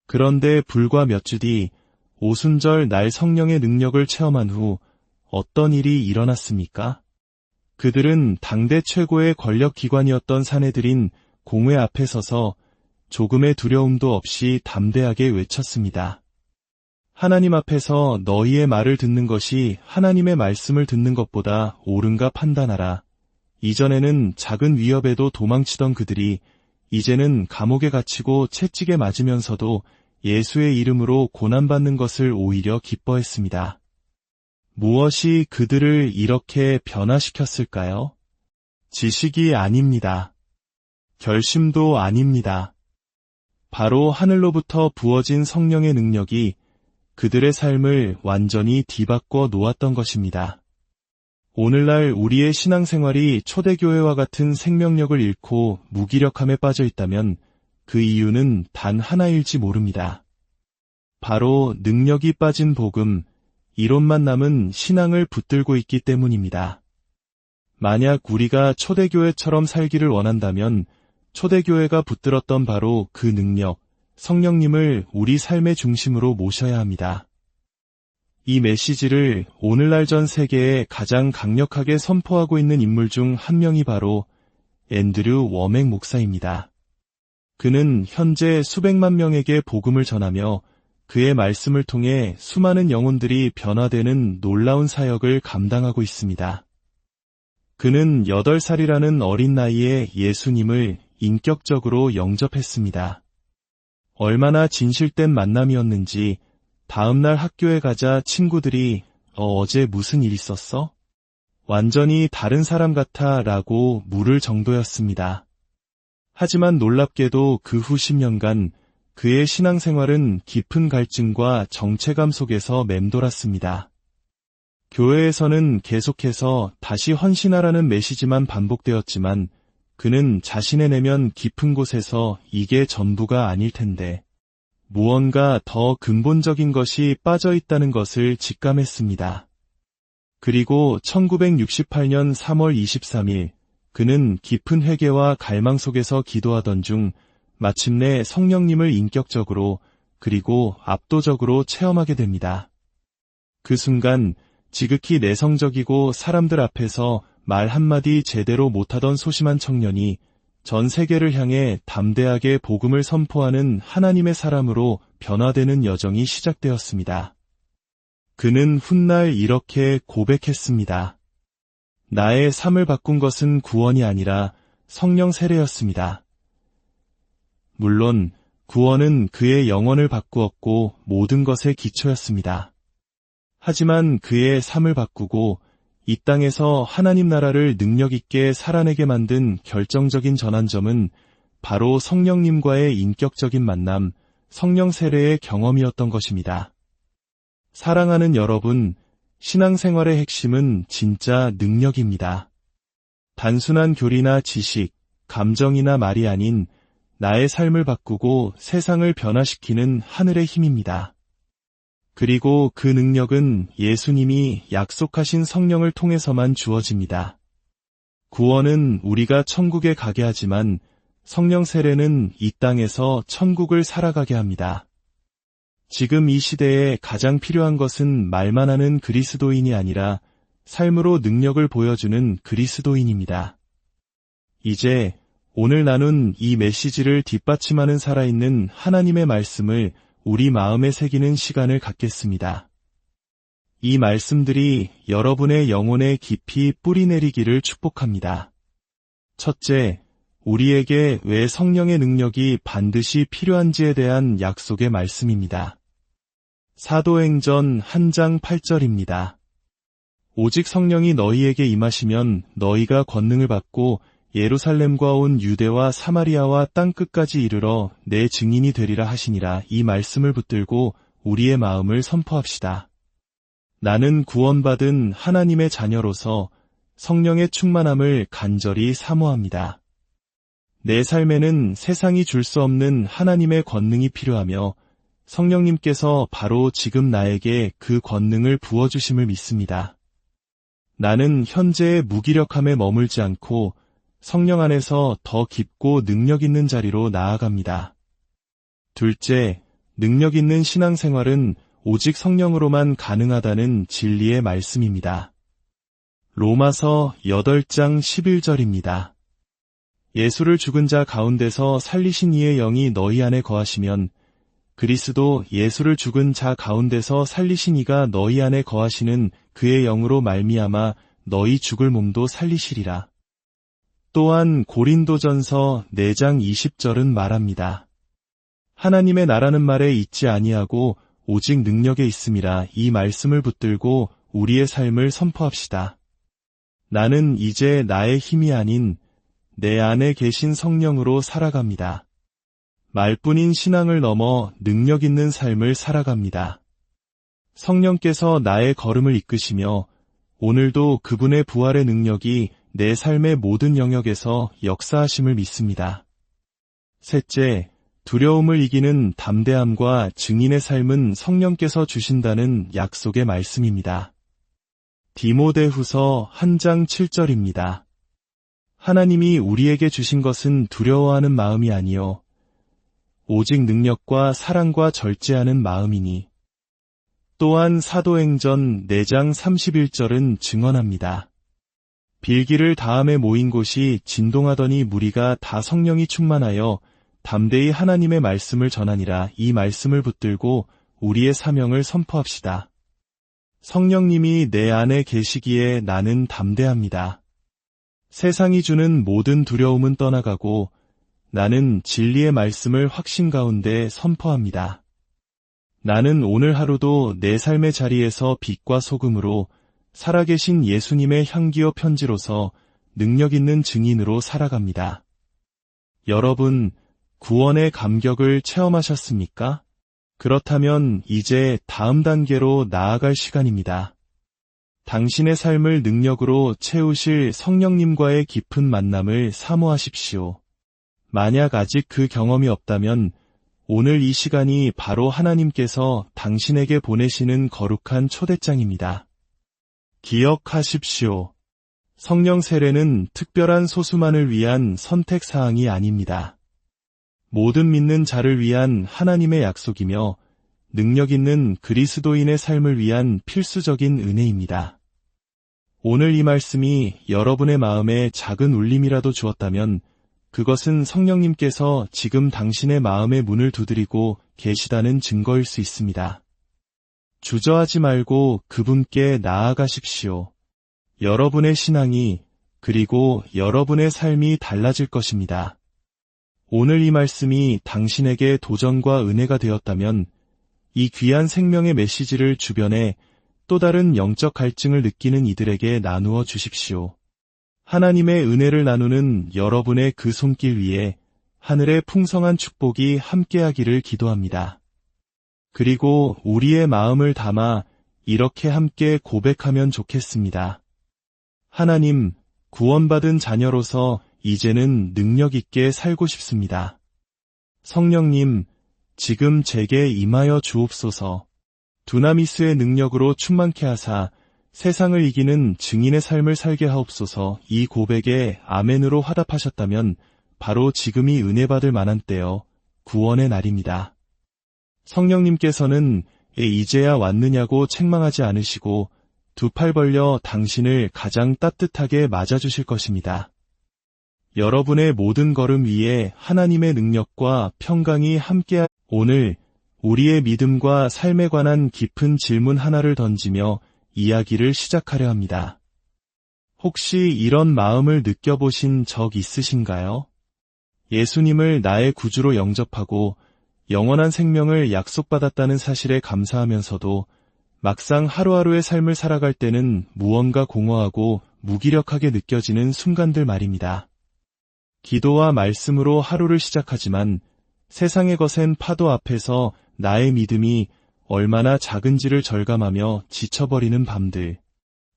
그런데 불과 몇 주 뒤 오순절 날 성령의 능력을 체험한 후 어떤 일이 일어났습니까? 그들은 당대 최고의 권력기관이었던 사내들인 공회 앞에 서서 조금의 두려움도 없이 담대하게 외쳤습니다. 하나님 앞에서 너희의 말을 듣는 것이 하나님의 말씀을 듣는 것보다 옳은가 판단하라. 이전에는 작은 위협에도 도망치던 그들이 이제는 감옥에 갇히고 채찍에 맞으면서도 예수의 이름으로 고난받는 것을 오히려 기뻐했습니다. 무엇이 그들을 이렇게 변화시켰을까요? 지식이 아닙니다. 결심도 아닙니다. 바로 하늘로부터 부어진 성령의 능력이 그들의 삶을 완전히 뒤바꿔 놓았던 것입니다. 오늘날 우리의 신앙생활이 초대교회와 같은 생명력을 잃고 무기력함에 빠져 있다면 그 이유는 단 하나일지 모릅니다. 바로 능력이 빠진 복음, 이론만 남은 신앙을 붙들고 있기 때문입니다. 만약 우리가 초대교회처럼 살기를 원한다면 초대교회가 붙들었던 바로 그 능력, 성령님을 우리 삶의 중심으로 모셔야 합니다. 이 메시지를 오늘날 전 세계에 가장 강력하게 선포하고 있는 인물 중 한 명이 바로 앤드류 워맥 목사입니다. 그는 현재 수백만 명에게 복음을 전하며 그의 말씀을 통해 수많은 영혼들이 변화되는 놀라운 사역을 감당하고 있습니다. 그는 8살이라는 어린 나이에 예수님을 인격적으로 영접했습니다. 얼마나 진실된 만남이었는지 다음날 학교에 가자 친구들이 어제 무슨 일 있었어? 완전히 다른 사람 같아 라고 물을 정도였습니다. 하지만 놀랍게도 그 후 10년간 그의 신앙생활은 깊은 갈증과 정체감 속에서 맴돌았습니다. 교회에서는 계속해서 다시 헌신하라는 메시지만 반복되었지만 그는 자신의 내면 깊은 곳에서 이게 전부가 아닐 텐데 무언가 더 근본적인 것이 빠져 있다는 것을 직감했습니다. 그리고 1968년 3월 23일 그는 깊은 회개와 갈망 속에서 기도하던 중 마침내 성령님을 인격적으로 그리고 압도적으로 체험하게 됩니다. 그 순간 지극히 내성적이고 사람들 앞에서 말 한마디 제대로 못하던 소심한 청년이 전 세계를 향해 담대하게 복음을 선포하는 하나님의 사람으로 변화되는 여정이 시작되었습니다. 그는 훗날 이렇게 고백했습니다. 나의 삶을 바꾼 것은 구원이 아니라 성령 세례였습니다. 물론 구원은 그의 영혼을 바꾸었고 모든 것의 기초였습니다. 하지만 그의 삶을 바꾸고 이 땅에서 하나님 나라를 능력있게 살아내게 만든 결정적인 전환점은 바로 성령님과의 인격적인 만남, 성령 세례의 경험이었던 것입니다. 사랑하는 여러분, 신앙생활의 핵심은 진짜 능력입니다. 단순한 교리나 지식, 감정이나 말이 아닌 나의 삶을 바꾸고 세상을 변화시키는 하늘의 힘입니다. 그리고 그 능력은 예수님이 약속하신 성령을 통해서만 주어집니다. 구원은 우리가 천국에 가게 하지만 성령 세례는 이 땅에서 천국을 살아가게 합니다. 지금 이 시대에 가장 필요한 것은 말만 하는 그리스도인이 아니라 삶으로 능력을 보여주는 그리스도인입니다. 이제 오늘 나눈 이 메시지를 뒷받침하는 살아있는 하나님의 말씀을 우리 마음에 새기는 시간을 갖겠습니다. 이 말씀들이 여러분의 영혼에 깊이 뿌리내리기를 축복합니다. 첫째, 우리에게 왜 성령의 능력이 반드시 필요한지에 대한 약속의 말씀입니다. 사도행전 1장 8절입니다. 오직 성령이 너희에게 임하시면 너희가 권능을 받고 예루살렘과 온 유대와 사마리아와 땅끝까지 이르러 내 증인이 되리라 하시니라. 이 말씀을 붙들고 우리의 마음을 선포합시다. 나는 구원받은 하나님의 자녀로서 성령의 충만함을 간절히 사모합니다. 내 삶에는 세상이 줄 수 없는 하나님의 권능이 필요하며 성령님께서 바로 지금 나에게 그 권능을 부어주심을 믿습니다. 나는 현재의 무기력함에 머물지 않고 성령 안에서 더 깊고 능력 있는 자리로 나아갑니다. 둘째, 능력 있는 신앙생활은 오직 성령으로만 가능하다는 진리의 말씀입니다. 로마서 8장 11절입니다. 예수를 죽은 자 가운데서 살리신 이의 영이 너희 안에 거하시면 그리스도 예수를 죽은 자 가운데서 살리신 이가 너희 안에 거하시는 그의 영으로 말미암아 너희 죽을 몸도 살리시리라. 또한 고린도전서 4장 20절은 말합니다. 하나님의 나라는 말에 있지 아니하고 오직 능력에 있음이라. 이 말씀을 붙들고 우리의 삶을 선포합시다. 나는 이제 나의 힘이 아닌 내 안에 계신 성령으로 살아갑니다. 말뿐인 신앙을 넘어 능력 있는 삶을 살아갑니다. 성령께서 나의 걸음을 이끄시며 오늘도 그분의 부활의 능력이 내 삶의 모든 영역에서 역사하심을 믿습니다. 셋째, 두려움을 이기는 담대함과 증인의 삶은 성령께서 주신다는 약속의 말씀입니다. 디모데후서 1장 7절입니다. 하나님이 우리에게 주신 것은 두려워하는 마음이 아니요 오직 능력과 사랑과 절제하는 마음이니. 또한 사도행전 4장 31절은 증언합니다. 빌기를 다함에 모인 곳이 진동하더니 무리가 다 성령이 충만하여 담대히 하나님의 말씀을 전하니라. 이 말씀을 붙들고 우리의 사명을 선포합시다. 성령님이 내 안에 계시기에 나는 담대합니다. 세상이 주는 모든 두려움은 떠나가고 나는 진리의 말씀을 확신 가운데 선포합니다. 나는 오늘 하루도 내 삶의 자리에서 빛과 소금으로 살아계신 예수님의 향기와 편지로서 능력 있는 증인으로 살아갑니다. 여러분, 구원의 감격을 체험하셨습니까? 그렇다면 이제 다음 단계로 나아갈 시간입니다. 당신의 삶을 능력으로 채우실 성령님과의 깊은 만남을 사모하십시오. 만약 아직 그 경험이 없다면 오늘 이 시간이 바로 하나님께서 당신에게 보내시는 거룩한 초대장입니다. 기억하십시오. 성령 세례는 특별한 소수만을 위한 선택사항이 아닙니다. 모든 믿는 자를 위한 하나님의 약속이며 능력 있는 그리스도인의 삶을 위한 필수적인 은혜입니다. 오늘 이 말씀이 여러분의 마음에 작은 울림이라도 주었다면 그것은 성령님께서 지금 당신의 마음의 문을 두드리고 계시다는 증거일 수 있습니다. 주저하지 말고 그분께 나아가십시오. 여러분의 신앙이 그리고 여러분의 삶이 달라질 것입니다. 오늘 이 말씀이 당신에게 도전과 은혜가 되었다면 이 귀한 생명의 메시지를 주변에 또 다른 영적 갈증을 느끼는 이들에게 나누어 주십시오. 하나님의 은혜를 나누는 여러분의 그 손길 위에 하늘의 풍성한 축복이 함께하기를 기도합니다. 그리고 우리의 마음을 담아 이렇게 함께 고백하면 좋겠습니다. 하나님, 구원받은 자녀로서 이제는 능력 있게 살고 싶습니다. 성령님, 지금 제게 임하여 주옵소서. 두나미스의 능력으로 충만케 하사 세상을 이기는 증인의 삶을 살게 하옵소서. 이 고백에 아멘으로 화답하셨다면 바로 지금이 은혜 받을 만한 때요, 구원의 날입니다. 성령님께서는 이제야 왔느냐고 책망하지 않으시고 두 팔 벌려 당신을 가장 따뜻하게 맞아주실 것입니다. 여러분의 모든 걸음 위에 하나님의 능력과 평강이 함께 오늘 우리의 믿음과 삶에 관한 깊은 질문 하나를 던지며 이야기를 시작하려 합니다. 혹시 이런 마음을 느껴보신 적 있으신가요? 예수님을 나의 구주로 영접하고 영원한 생명을 약속받았다는 사실에 감사하면서도 막상 하루하루의 삶을 살아갈 때는 무언가 공허하고 무기력하게 느껴지는 순간들 말입니다. 기도와 말씀으로 하루를 시작하지만 세상의 거센 파도 앞에서 나의 믿음이 얼마나 작은지를 절감하며 지쳐버리는 밤들.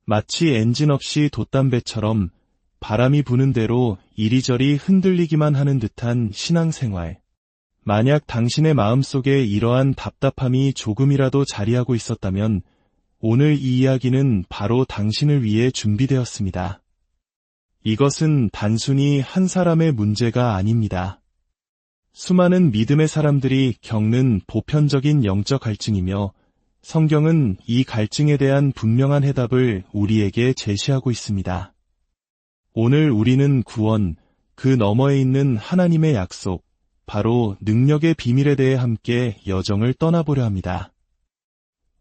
마치 엔진 없이 돛담배처럼 바람이 부는 대로 이리저리 흔들리기만 하는 듯한 신앙생활. 만약 당신의 마음속에 이러한 답답함이 조금이라도 자리하고 있었다면 오늘 이 이야기는 바로 당신을 위해 준비되었습니다. 이것은 단순히 한 사람의 문제가 아닙니다. 수많은 믿음의 사람들이 겪는 보편적인 영적 갈증이며 성경은 이 갈증에 대한 분명한 해답을 우리에게 제시하고 있습니다. 오늘 우리는 구원, 그 너머에 있는 하나님의 약속, 바로 능력의 비밀에 대해 함께 여정을 떠나보려 합니다.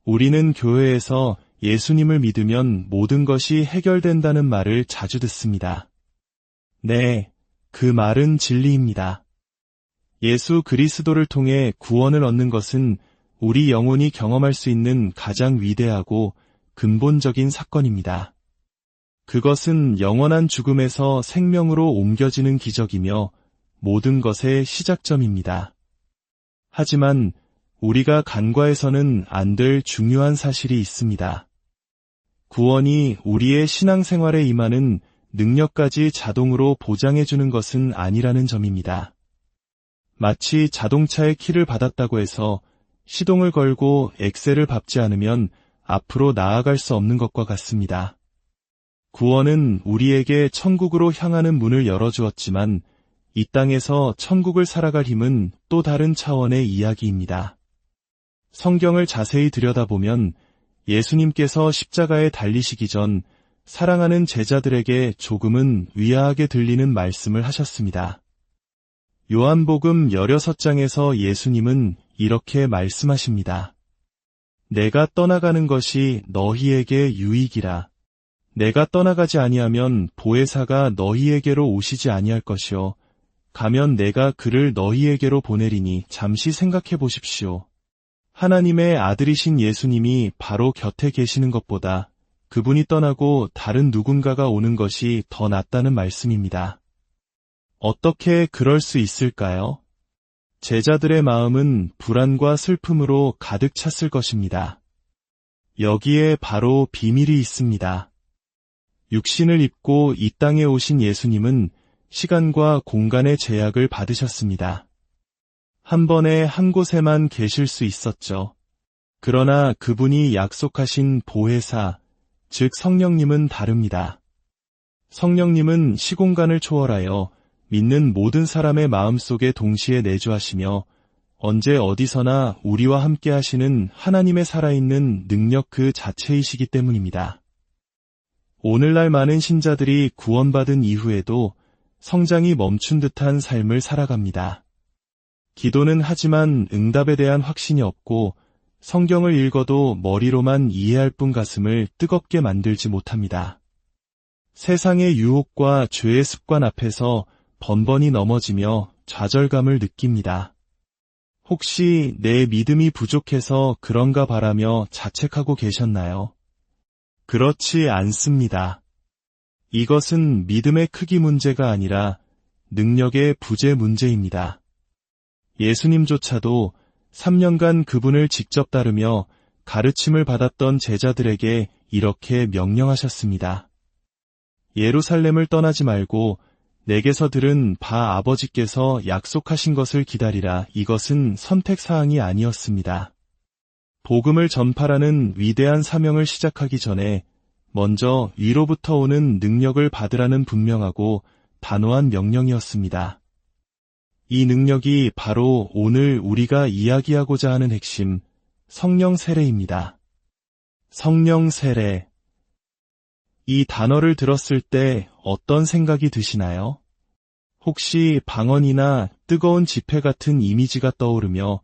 우리는 교회에서 예수님을 믿으면 모든 것이 해결된다는 말을 자주 듣습니다. 네, 그 말은 진리입니다. 예수 그리스도를 통해 구원을 얻는 것은 우리 영혼이 경험할 수 있는 가장 위대하고 근본적인 사건입니다. 그것은 영원한 죽음에서 생명으로 옮겨지는 기적이며 모든 것의 시작점입니다. 하지만 우리가 간과해서는 안 될 중요한 사실이 있습니다. 구원이 우리의 신앙생활에 임하는 능력까지 자동으로 보장해주는 것은 아니라는 점입니다. 마치 자동차의 키를 받았다고 해서 시동을 걸고 엑셀을 밟지 않으면 앞으로 나아갈 수 없는 것과 같습니다. 구원은 우리에게 천국으로 향하는 문을 열어주었지만 이 땅에서 천국을 살아갈 힘은 또 다른 차원의 이야기입니다. 성경을 자세히 들여다보면 예수님께서 십자가에 달리시기 전 사랑하는 제자들에게 조금은 위화하게 들리는 말씀을 하셨습니다. 요한복음 16장에서 예수님은 이렇게 말씀하십니다. 내가 떠나가는 것이 너희에게 유익이라. 내가 떠나가지 아니하면 보혜사가 너희에게로 오시지 아니할 것이요. 가면 내가 그를 너희에게로 보내리니 잠시 생각해 보십시오. 하나님의 아들이신 예수님이 바로 곁에 계시는 것보다 그분이 떠나고 다른 누군가가 오는 것이 더 낫다는 말씀입니다. 어떻게 그럴 수 있을까요? 제자들의 마음은 불안과 슬픔으로 가득 찼을 것입니다. 여기에 바로 비밀이 있습니다. 육신을 입고 이 땅에 오신 예수님은 시간과 공간의 제약을 받으셨습니다. 한 번에 한 곳에만 계실 수 있었죠. 그러나 그분이 약속하신 보혜사, 즉 성령님은 다릅니다. 성령님은 시공간을 초월하여 믿는 모든 사람의 마음속에 동시에 내주하시며 언제 어디서나 우리와 함께 하시는 하나님의 살아있는 능력 그 자체이시기 때문입니다. 오늘날 많은 신자들이 구원받은 이후에도 성장이 멈춘 듯한 삶을 살아갑니다. 기도는 하지만 응답에 대한 확신이 없고 성경을 읽어도 머리로만 이해할 뿐 가슴을 뜨겁게 만들지 못합니다. 세상의 유혹과 죄의 습관 앞에서 번번이 넘어지며 좌절감을 느낍니다. 혹시 내 믿음이 부족해서 그런가 바라며 자책하고 계셨나요? 그렇지 않습니다. 이것은 믿음의 크기 문제가 아니라 능력의 부재 문제입니다. 예수님조차도 3년간 그분을 직접 따르며 가르침을 받았던 제자들에게 이렇게 명령하셨습니다. 예루살렘을 떠나지 말고 내게서 들은 바 아버지께서 약속하신 것을 기다리라. 이것은 선택사항이 아니었습니다. 복음을 전파라는 위대한 사명을 시작하기 전에 먼저 위로부터 오는 능력을 받으라는 분명하고 단호한 명령이었습니다. 이 능력이 바로 오늘 우리가 이야기하고자 하는 핵심, 성령 세례입니다. 성령 세례. 이 단어를 들었을 때 어떤 생각이 드시나요? 혹시 방언이나 뜨거운 지폐 같은 이미지가 떠오르며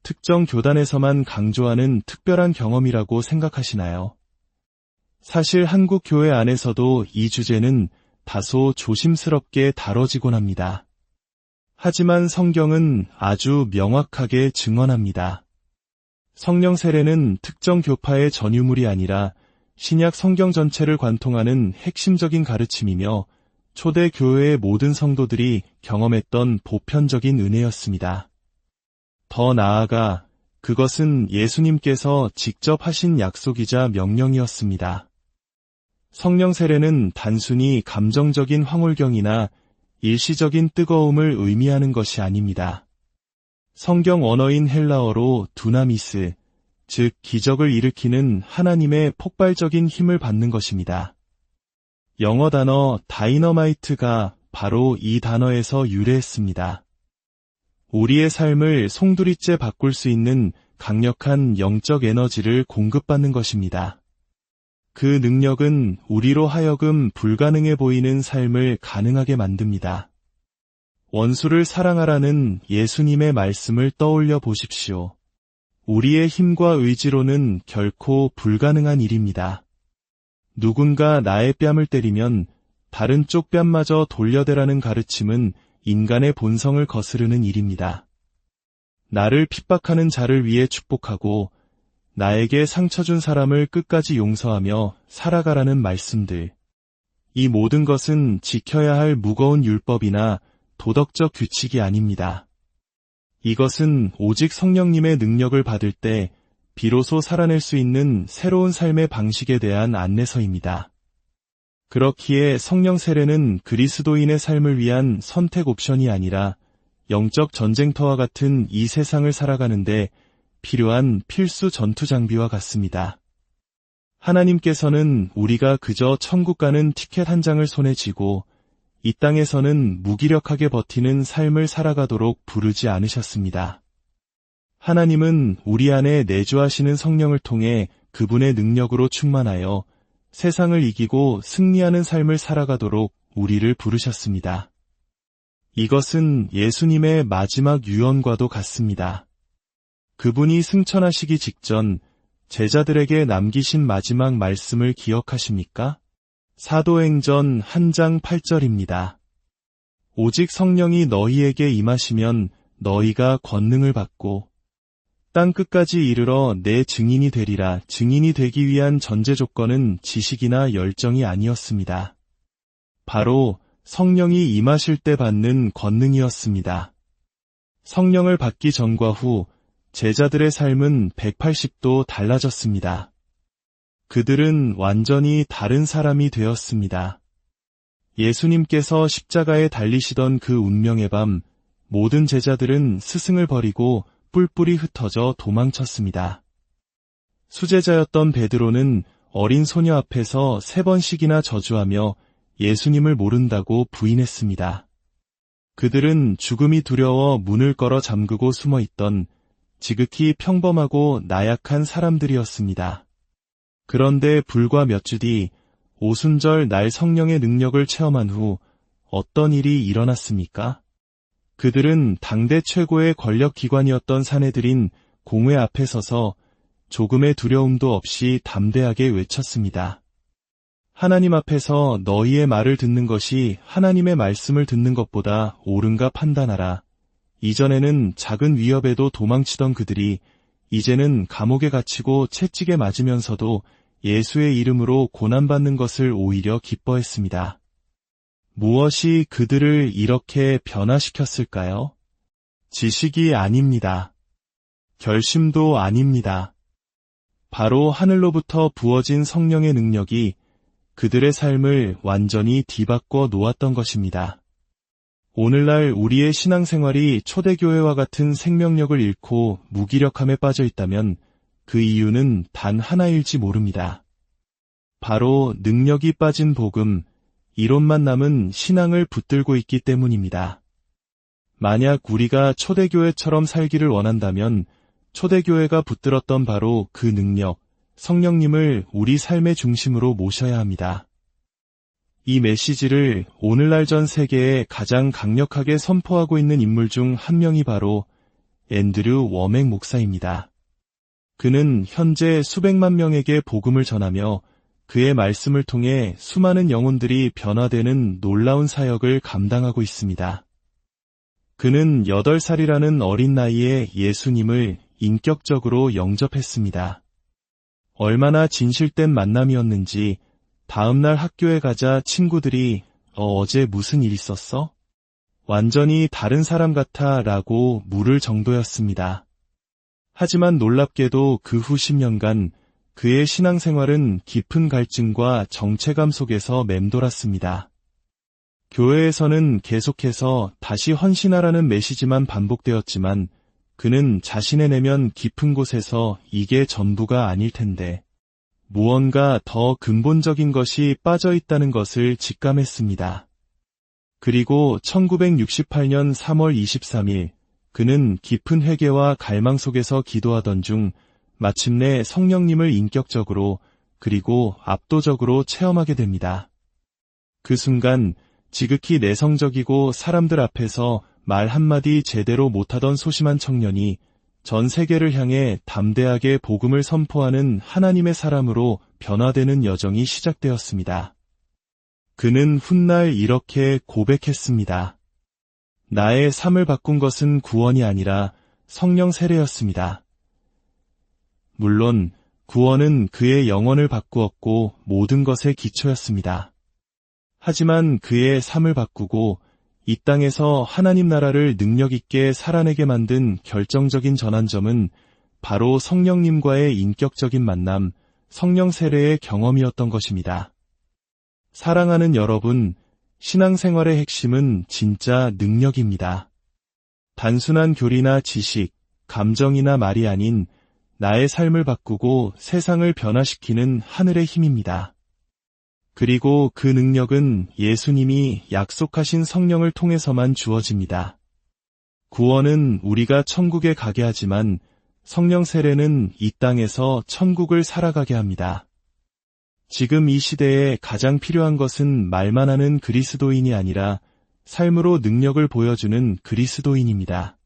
특정 교단에서만 강조하는 특별한 경험이라고 생각하시나요? 사실 한국 교회 안에서도 이 주제는 다소 조심스럽게 다뤄지곤 합니다. 하지만 성경은 아주 명확하게 증언합니다. 성령 세례는 특정 교파의 전유물이 아니라 신약 성경 전체를 관통하는 핵심적인 가르침이며 초대 교회의 모든 성도들이 경험했던 보편적인 은혜였습니다. 더 나아가 그것은 예수님께서 직접 하신 약속이자 명령이었습니다. 성령 세례는 단순히 감정적인 황홀경이나 일시적인 뜨거움을 의미하는 것이 아닙니다. 성경 언어인 헬라어로 두나미스, 즉 기적을 일으키는 하나님의 폭발적인 힘을 받는 것입니다. 영어 단어 다이너마이트가 바로 이 단어에서 유래했습니다. 우리의 삶을 송두리째 바꿀 수 있는 강력한 영적 에너지를 공급받는 것입니다. 그 능력은 우리로 하여금 불가능해 보이는 삶을 가능하게 만듭니다. 원수를 사랑하라는 예수님의 말씀을 떠올려 보십시오. 우리의 힘과 의지로는 결코 불가능한 일입니다. 누군가 나의 뺨을 때리면 다른 쪽 뺨마저 돌려대라는 가르침은 인간의 본성을 거스르는 일입니다. 나를 핍박하는 자를 위해 축복하고 나에게 상처 준 사람을 끝까지 용서하며 살아가라는 말씀들. 이 모든 것은 지켜야 할 무거운 율법이나 도덕적 규칙이 아닙니다. 이것은 오직 성령님의 능력을 받을 때 비로소 살아낼 수 있는 새로운 삶의 방식에 대한 안내서입니다. 그렇기에 성령 세례는 그리스도인의 삶을 위한 선택 옵션이 아니라 영적 전쟁터와 같은 이 세상을 살아가는데 필요한 필수 전투 장비와 같습니다. 하나님께서는 우리가 그저 천국 가는 티켓 한 장을 손에 쥐고 이 땅에서는 무기력하게 버티는 삶을 살아가도록 부르지 않으셨습니다. 하나님은 우리 안에 내주하시는 성령을 통해 그분의 능력으로 충만하여 세상을 이기고 승리하는 삶을 살아가도록 우리를 부르셨습니다. 이것은 예수님의 마지막 유언과도 같습니다. 그분이 승천하시기 직전 제자들에게 남기신 마지막 말씀을 기억하십니까? 사도행전 1장 8절입니다. 오직 성령이 너희에게 임하시면 너희가 권능을 받고 땅 끝까지 이르러 내 증인이 되리라. 증인이 되기 위한 전제 조건은 지식이나 열정이 아니었습니다. 바로 성령이 임하실 때 받는 권능이었습니다. 성령을 받기 전과 후 제자들의 삶은 180도 달라졌습니다. 그들은 완전히 다른 사람이 되었습니다. 예수님께서 십자가에 달리시던 그 운명의 밤, 모든 제자들은 스승을 버리고 뿔뿔이 흩어져 도망쳤습니다. 수제자였던 베드로는 어린 소녀 앞에서 3번씩이나 저주하며 예수님을 모른다고 부인했습니다. 그들은 죽음이 두려워 문을 걸어 잠그고 숨어있던 지극히 평범하고 나약한 사람들이었습니다. 그런데 불과 몇 주 뒤 오순절 날 성령의 능력을 체험한 후 어떤 일이 일어났습니까? 그들은 당대 최고의 권력기관이었던 사내들인 공회 앞에 서서 조금의 두려움도 없이 담대하게 외쳤습니다. 하나님 앞에서 너희의 말을 듣는 것이 하나님의 말씀을 듣는 것보다 옳은가 판단하라. 이전에는 작은 위협에도 도망치던 그들이 이제는 감옥에 갇히고 채찍에 맞으면서도 예수의 이름으로 고난받는 것을 오히려 기뻐했습니다. 무엇이 그들을 이렇게 변화시켰을까요? 지식이 아닙니다. 결심도 아닙니다. 바로 하늘로부터 부어진 성령의 능력이 그들의 삶을 완전히 뒤바꿔 놓았던 것입니다. 오늘날 우리의 신앙생활이 초대교회와 같은 생명력을 잃고 무기력함에 빠져 있다면 그 이유는 단 하나일지 모릅니다. 바로 능력이 빠진 복음, 이론만 남은 신앙을 붙들고 있기 때문입니다. 만약 우리가 초대교회처럼 살기를 원한다면 초대교회가 붙들었던 바로 그 능력, 성령님을 우리 삶의 중심으로 모셔야 합니다. 이 메시지를 오늘날 전 세계에 가장 강력하게 선포하고 있는 인물 중 한 명이 바로 앤드류 워맥 목사입니다. 그는 현재 수백만 명에게 복음을 전하며 그의 말씀을 통해 수많은 영혼들이 변화되는 놀라운 사역을 감당하고 있습니다. 그는 8살이라는 어린 나이에 예수님을 인격적으로 영접했습니다. 얼마나 진실된 만남이었는지 다음날 학교에 가자 친구들이 어제 무슨 일 있었어? 완전히 다른 사람 같아 라고 물을 정도였습니다. 하지만 놀랍게도 그 후 10년간 그의 신앙생활은 깊은 갈증과 정체감 속에서 맴돌았습니다. 교회에서는 계속해서 다시 헌신하라는 메시지만 반복되었지만 그는 자신의 내면 깊은 곳에서 이게 전부가 아닐 텐데 무언가 더 근본적인 것이 빠져 있다는 것을 직감했습니다. 그리고 1968년 3월 23일 그는 깊은 회개와 갈망 속에서 기도하던 중 마침내 성령님을 인격적으로 그리고 압도적으로 체험하게 됩니다. 그 순간 지극히 내성적이고 사람들 앞에서 말 한마디 제대로 못하던 소심한 청년이 전 세계를 향해 담대하게 복음을 선포하는 하나님의 사람으로 변화되는 여정이 시작되었습니다. 그는 훗날 이렇게 고백했습니다. 나의 삶을 바꾼 것은 구원이 아니라 성령 세례였습니다. 물론 구원은 그의 영혼을 바꾸었고 모든 것의 기초였습니다. 하지만 그의 삶을 바꾸고 이 땅에서 하나님 나라를 능력있게 살아내게 만든 결정적인 전환점은 바로 성령님과의 인격적인 만남, 성령 세례의 경험이었던 것입니다. 사랑하는 여러분, 신앙생활의 핵심은 진짜 능력입니다. 단순한 교리나 지식, 감정이나 말이 아닌 나의 삶을 바꾸고 세상을 변화시키는 하늘의 힘입니다. 그리고 그 능력은 예수님이 약속하신 성령을 통해서만 주어집니다. 구원은 우리가 천국에 가게 하지만 성령 세례는 이 땅에서 천국을 살아가게 합니다. 지금 이 시대에 가장 필요한 것은 말만 하는 그리스도인이 아니라 삶으로 능력을 보여주는 그리스도인입니다.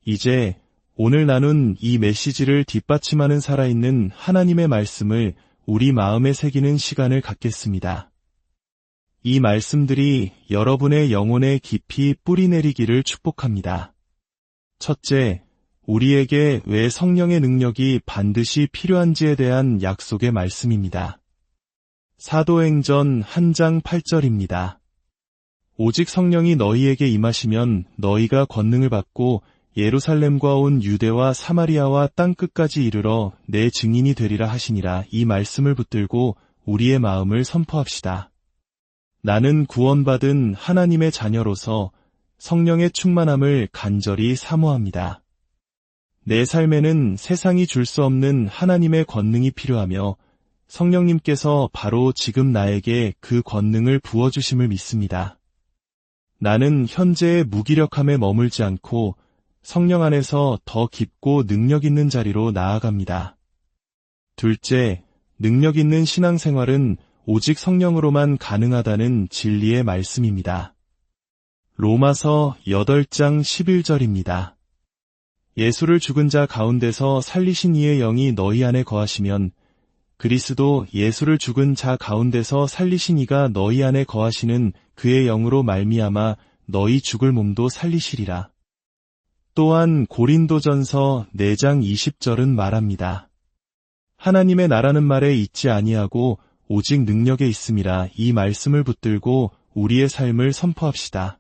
이제 오늘 나눈 이 메시지를 뒷받침하는 살아있는 하나님의 말씀을 우리 마음에 새기는 시간을 갖겠습니다. 이 말씀들이 여러분의 영혼에 깊이 뿌리내리기를 축복합니다. 첫째, 우리에게 왜 성령의 능력이 반드시 필요한지에 대한 약속의 말씀입니다. 사도행전 1장 8절입니다. 오직 성령이 너희에게 임하시면 너희가 권능을 받고 예루살렘과 온 유대와 사마리아와 땅끝까지 이르러 내 증인이 되리라 하시니라. 이 말씀을 붙들고 우리의 마음을 선포합시다. 나는 구원받은 하나님의 자녀로서 성령의 충만함을 간절히 사모합니다. 내 삶에는 세상이 줄 수 없는 하나님의 권능이 필요하며 성령님께서 바로 지금 나에게 그 권능을 부어주심을 믿습니다. 나는 현재의 무기력함에 머물지 않고 성령 안에서 더 깊고 능력 있는 자리로 나아갑니다. 둘째, 능력 있는 신앙생활은 오직 성령으로만 가능하다는 진리의 말씀입니다. 로마서 8장 11절입니다. 예수를 죽은 자 가운데서 살리신 이의 영이 너희 안에 거하시면 그리스도 예수를 죽은 자 가운데서 살리신 이가 너희 안에 거하시는 그의 영으로 말미암아 너희 죽을 몸도 살리시리라. 또한 고린도전서 4장 20절은 말합니다. 하나님의 나라는 말에 있지 아니하고 오직 능력에 있음이라. 이 말씀을 붙들고 우리의 삶을 선포합시다.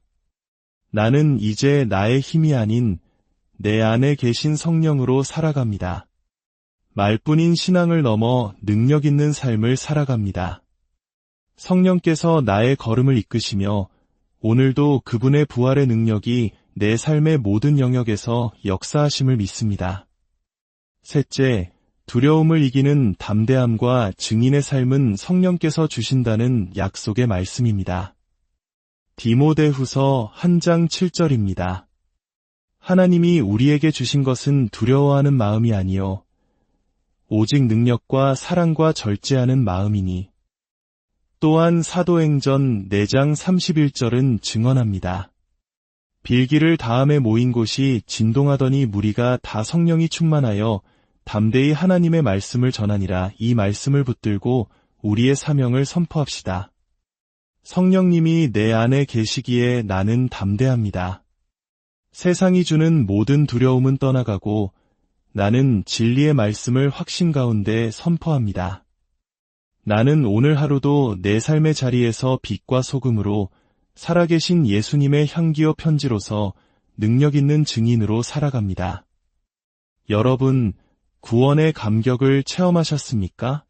나는 이제 나의 힘이 아닌 내 안에 계신 성령으로 살아갑니다. 말뿐인 신앙을 넘어 능력 있는 삶을 살아갑니다. 성령께서 나의 걸음을 이끄시며 오늘도 그분의 부활의 능력이 내 삶의 모든 영역에서 역사하심을 믿습니다. 셋째, 두려움을 이기는 담대함과 증인의 삶은 성령께서 주신다는 약속의 말씀입니다. 디모데후서 1장 7절입니다. 하나님이 우리에게 주신 것은 두려워하는 마음이 아니요 오직 능력과 사랑과 절제하는 마음이니. 또한 사도행전 4장 31절은 증언합니다. 빌기를 다함에 모인 곳이 진동하더니 무리가 다 성령이 충만하여 담대히 하나님의 말씀을 전하니라. 이 말씀을 붙들고 우리의 사명을 선포합시다. 성령님이 내 안에 계시기에 나는 담대합니다. 세상이 주는 모든 두려움은 떠나가고 나는 진리의 말씀을 확신 가운데 선포합니다. 나는 오늘 하루도 내 삶의 자리에서 빛과 소금으로 살아계신 예수님의 향기와 편지로서 능력 있는 증인으로 살아갑니다. 여러분, 구원의 감격을 체험하셨습니까?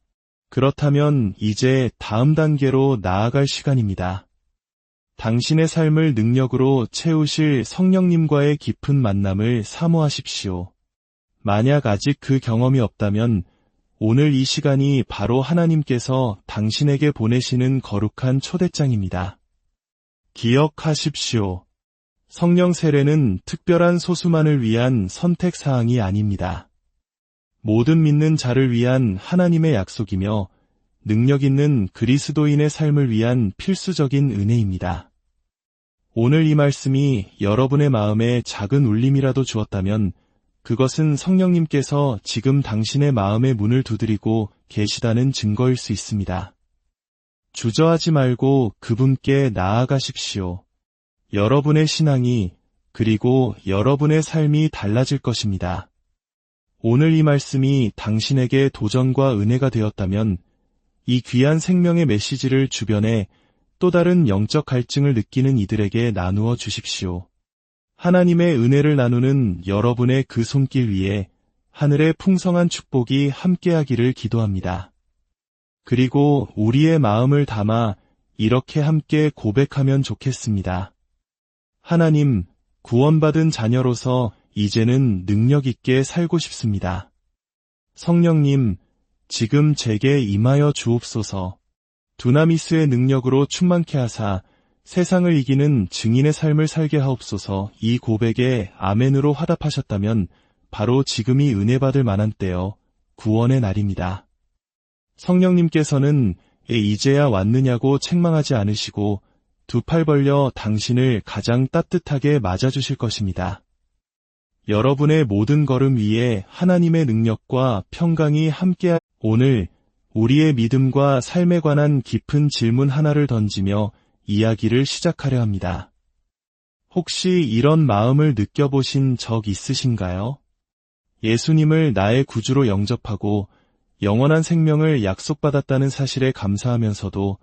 그렇다면 이제 다음 단계로 나아갈 시간입니다. 당신의 삶을 능력으로 채우실 성령님과의 깊은 만남을 사모하십시오. 만약 아직 그 경험이 없다면 오늘 이 시간이 바로 하나님께서 당신에게 보내시는 거룩한 초대장입니다. 기억하십시오. 성령 세례는 특별한 소수만을 위한 선택사항이 아닙니다. 모든 믿는 자를 위한 하나님의 약속이며 능력 있는 그리스도인의 삶을 위한 필수적인 은혜입니다. 오늘 이 말씀이 여러분의 마음에 작은 울림이라도 주었다면 그것은 성령님께서 지금 당신의 마음의 문을 두드리고 계시다는 증거일 수 있습니다. 주저하지 말고 그분께 나아가십시오. 여러분의 신앙이 그리고 여러분의 삶이 달라질 것입니다. 오늘 이 말씀이 당신에게 도전과 은혜가 되었다면 이 귀한 생명의 메시지를 주변에 또 다른 영적 갈증을 느끼는 이들에게 나누어 주십시오. 하나님의 은혜를 나누는 여러분의 그 손길 위에 하늘의 풍성한 축복이 함께하기를 기도합니다. 그리고 우리의 마음을 담아 이렇게 함께 고백하면 좋겠습니다. 하나님, 구원받은 자녀로서 이제는 능력 있게 살고 싶습니다. 성령님, 지금 제게 임하여 주옵소서. 두나미스의 능력으로 충만케 하사 세상을 이기는 증인의 삶을 살게 하옵소서. 이 고백에 아멘으로 화답하셨다면 바로 지금이 은혜 받을 만한 때요, 구원의 날입니다. 성령님께서는 이제야 왔느냐고 책망하지 않으시고 두 팔 벌려 당신을 가장 따뜻하게 맞아주실 것입니다. 여러분의 모든 걸음 위에 하나님의 능력과 평강이 함께. 오늘 우리의 믿음과 삶에 관한 깊은 질문 하나를 던지며 이야기를 시작하려 합니다. 혹시 이런 마음을 느껴보신 적 있으신가요? 예수님을 나의 구주로 영접하고 영원한 생명을 약속받았다는 사실에 감사하면서도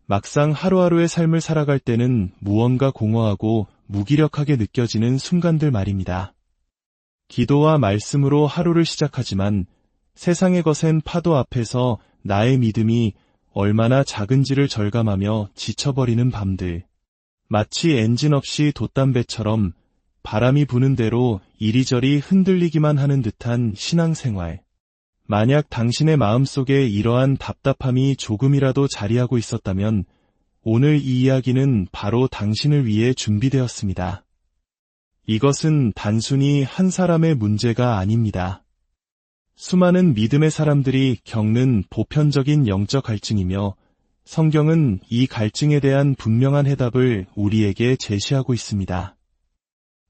막상 하루하루의 삶을 살아갈 때는 무언가 공허하고 무기력하게 느껴지는 순간들 말입니다. 기도와 말씀으로 하루를 시작하지만 세상의 거센 파도 앞에서 나의 믿음이 얼마나 작은지를 절감하며 지쳐버리는 밤들. 마치 엔진 없이 돛담배처럼 바람이 부는 대로 이리저리 흔들리기만 하는 듯한 신앙생활. 만약 당신의 마음속에 이러한 답답함이 조금이라도 자리하고 있었다면 오늘 이 이야기는 바로 당신을 위해 준비되었습니다. 이것은 단순히 한 사람의 문제가 아닙니다. 수많은 믿음의 사람들이 겪는 보편적인 영적 갈증이며 성경은 이 갈증에 대한 분명한 해답을 우리에게 제시하고 있습니다.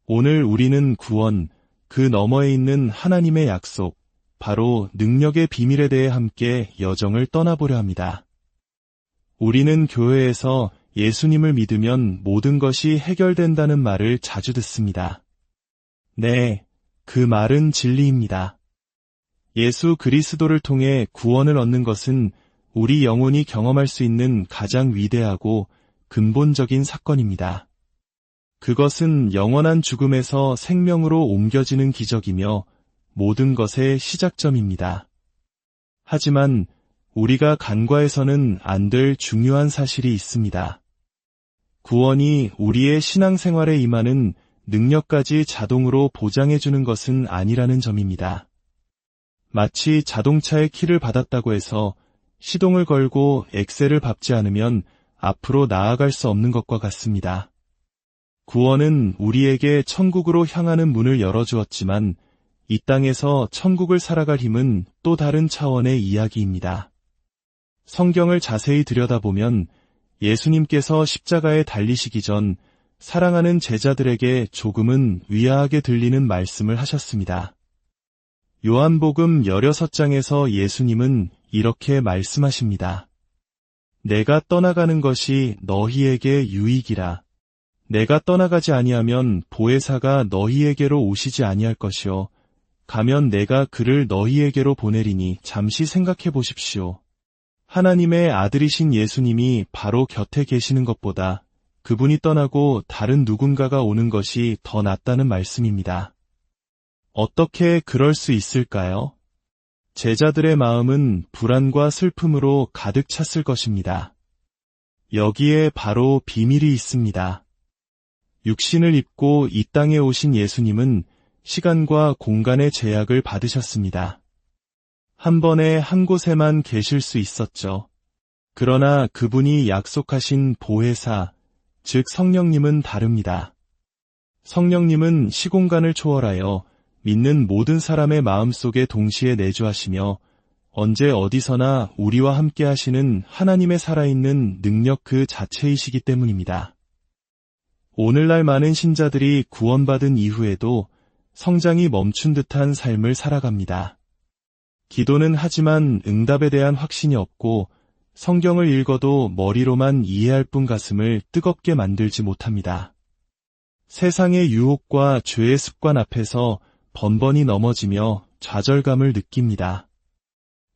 오늘 우리는 구원, 그 너머에 있는 하나님의 약속, 바로 능력의 비밀에 대해 함께 여정을 떠나보려 합니다. 우리는 교회에서 예수님을 믿으면 모든 것이 해결된다는 말을 자주 듣습니다. 네, 그 말은 진리입니다. 예수 그리스도를 통해 구원을 얻는 것은 우리 영혼이 경험할 수 있는 가장 위대하고 근본적인 사건입니다. 그것은 영원한 죽음에서 생명으로 옮겨지는 기적이며 모든 것의 시작점입니다. 하지만 우리가 간과해서는 안 될 중요한 사실이 있습니다. 구원이 우리의 신앙생활에 임하는 능력까지 자동으로 보장해주는 것은 아니라는 점입니다. 마치 자동차의 키를 받았다고 해서 시동을 걸고 엑셀을 밟지 않으면 앞으로 나아갈 수 없는 것과 같습니다. 구원은 우리에게 천국으로 향하는 문을 열어주었지만 이 땅에서 천국을 살아갈 힘은 또 다른 차원의 이야기입니다. 성경을 자세히 들여다보면 예수님께서 십자가에 달리시기 전 사랑하는 제자들에게 조금은 위화하게 들리는 말씀을 하셨습니다. 요한복음 16장에서 예수님은 이렇게 말씀하십니다. 내가 떠나가는 것이 너희에게 유익이라. 내가 떠나가지 아니하면 보혜사가 너희에게로 오시지 아니할 것이요. 가면 내가 그를 너희에게로 보내리니 잠시 생각해 보십시오. 하나님의 아들이신 예수님이 바로 곁에 계시는 것보다 그분이 떠나고 다른 누군가가 오는 것이 더 낫다는 말씀입니다. 어떻게 그럴 수 있을까요? 제자들의 마음은 불안과 슬픔으로 가득 찼을 것입니다. 여기에 바로 비밀이 있습니다. 육신을 입고 이 땅에 오신 예수님은 시간과 공간의 제약을 받으셨습니다. 한 번에 한 곳에만 계실 수 있었죠. 그러나 그분이 약속하신 보혜사, 즉 성령님은 다릅니다. 성령님은 시공간을 초월하여 믿는 모든 사람의 마음속에 동시에 내주하시며 언제 어디서나 우리와 함께 하시는 하나님의 살아있는 능력 그 자체이시기 때문입니다. 오늘날 많은 신자들이 구원받은 이후에도 성장이 멈춘 듯한 삶을 살아갑니다. 기도는 하지만 응답에 대한 확신이 없고 성경을 읽어도 머리로만 이해할 뿐 가슴을 뜨겁게 만들지 못합니다. 세상의 유혹과 죄의 습관 앞에서 번번이 넘어지며 좌절감을 느낍니다.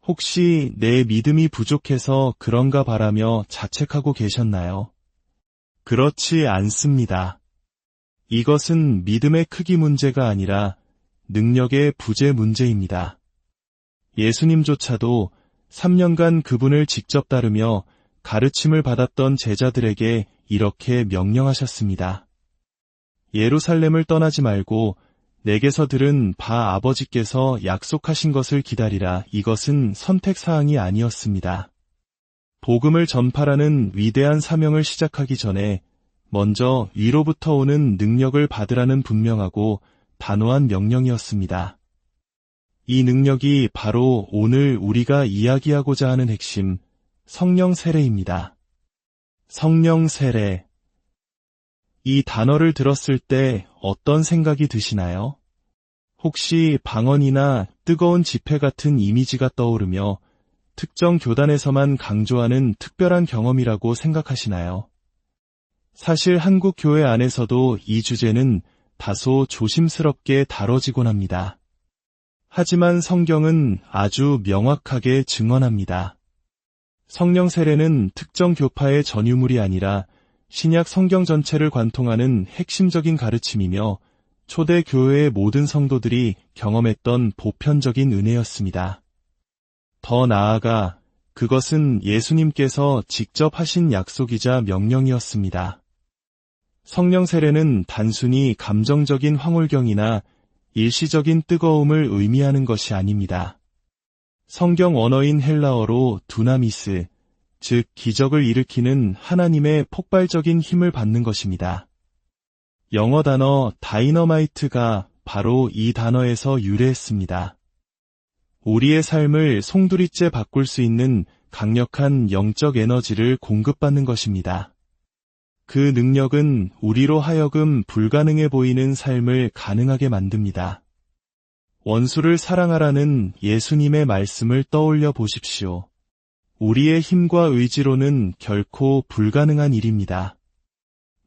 혹시 내 믿음이 부족해서 그런가 바라며 자책하고 계셨나요? 그렇지 않습니다. 이것은 믿음의 크기 문제가 아니라 능력의 부재 문제입니다. 예수님조차도 3년간 그분을 직접 따르며 가르침을 받았던 제자들에게 이렇게 명령하셨습니다. 예루살렘을 떠나지 말고 내게서 들은 바 아버지께서 약속하신 것을 기다리라. 이것은 선택사항이 아니었습니다. 복음을 전파라는 위대한 사명을 시작하기 전에 먼저 위로부터 오는 능력을 받으라는 분명하고 단호한 명령이었습니다. 이 능력이 바로 오늘 우리가 이야기하고자 하는 핵심, 성령 세례입니다. 성령 세례. 이 단어를 들었을 때 어떤 생각이 드시나요? 혹시 방언이나 뜨거운 지폐 같은 이미지가 떠오르며 특정 교단에서만 강조하는 특별한 경험이라고 생각하시나요? 사실 한국 교회 안에서도 이 주제는 다소 조심스럽게 다뤄지곤 합니다. 하지만 성경은 아주 명확하게 증언합니다. 성령 세례는 특정 교파의 전유물이 아니라 신약 성경 전체를 관통하는 핵심적인 가르침이며 초대 교회의 모든 성도들이 경험했던 보편적인 은혜였습니다. 더 나아가 그것은 예수님께서 직접 하신 약속이자 명령이었습니다. 성령 세례는 단순히 감정적인 황홀경이나 일시적인 뜨거움을 의미하는 것이 아닙니다. 성경 원어인 헬라어로 두나미스, 즉 기적을 일으키는 하나님의 폭발적인 힘을 받는 것입니다. 영어 단어 다이너마이트가 바로 이 단어에서 유래했습니다. 우리의 삶을 송두리째 바꿀 수 있는 강력한 영적 에너지를 공급받는 것입니다. 그 능력은 우리로 하여금 불가능해 보이는 삶을 가능하게 만듭니다. 원수를 사랑하라는 예수님의 말씀을 떠올려 보십시오. 우리의 힘과 의지로는 결코 불가능한 일입니다.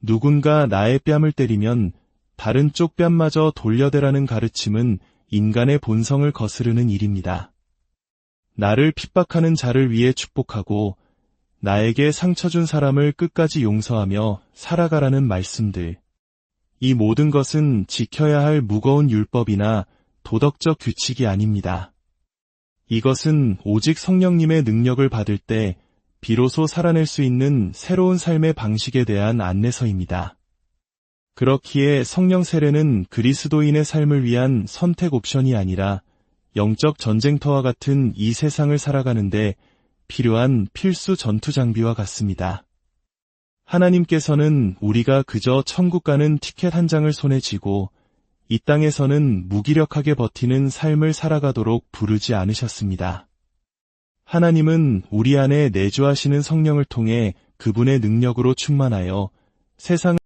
누군가 나의 뺨을 때리면 다른 쪽 뺨마저 돌려대라는 가르침은 인간의 본성을 거스르는 일입니다. 나를 핍박하는 자를 위해 축복하고 나에게 상처 준 사람을 끝까지 용서하며 살아가라는 말씀들. 이 모든 것은 지켜야 할 무거운 율법이나 도덕적 규칙이 아닙니다. 이것은 오직 성령님의 능력을 받을 때 비로소 살아낼 수 있는 새로운 삶의 방식에 대한 안내서입니다. 그렇기에 성령 세례는 그리스도인의 삶을 위한 선택 옵션이 아니라 영적 전쟁터와 같은 이 세상을 살아가는데 필요한 필수 전투 장비와 같습니다. 하나님께서는 우리가 그저 천국 가는 티켓 한 장을 손에 쥐고 이 땅에서는 무기력하게 버티는 삶을 살아가도록 부르지 않으셨습니다. 하나님은 우리 안에 내주하시는 성령을 통해 그분의 능력으로 충만하여 세상을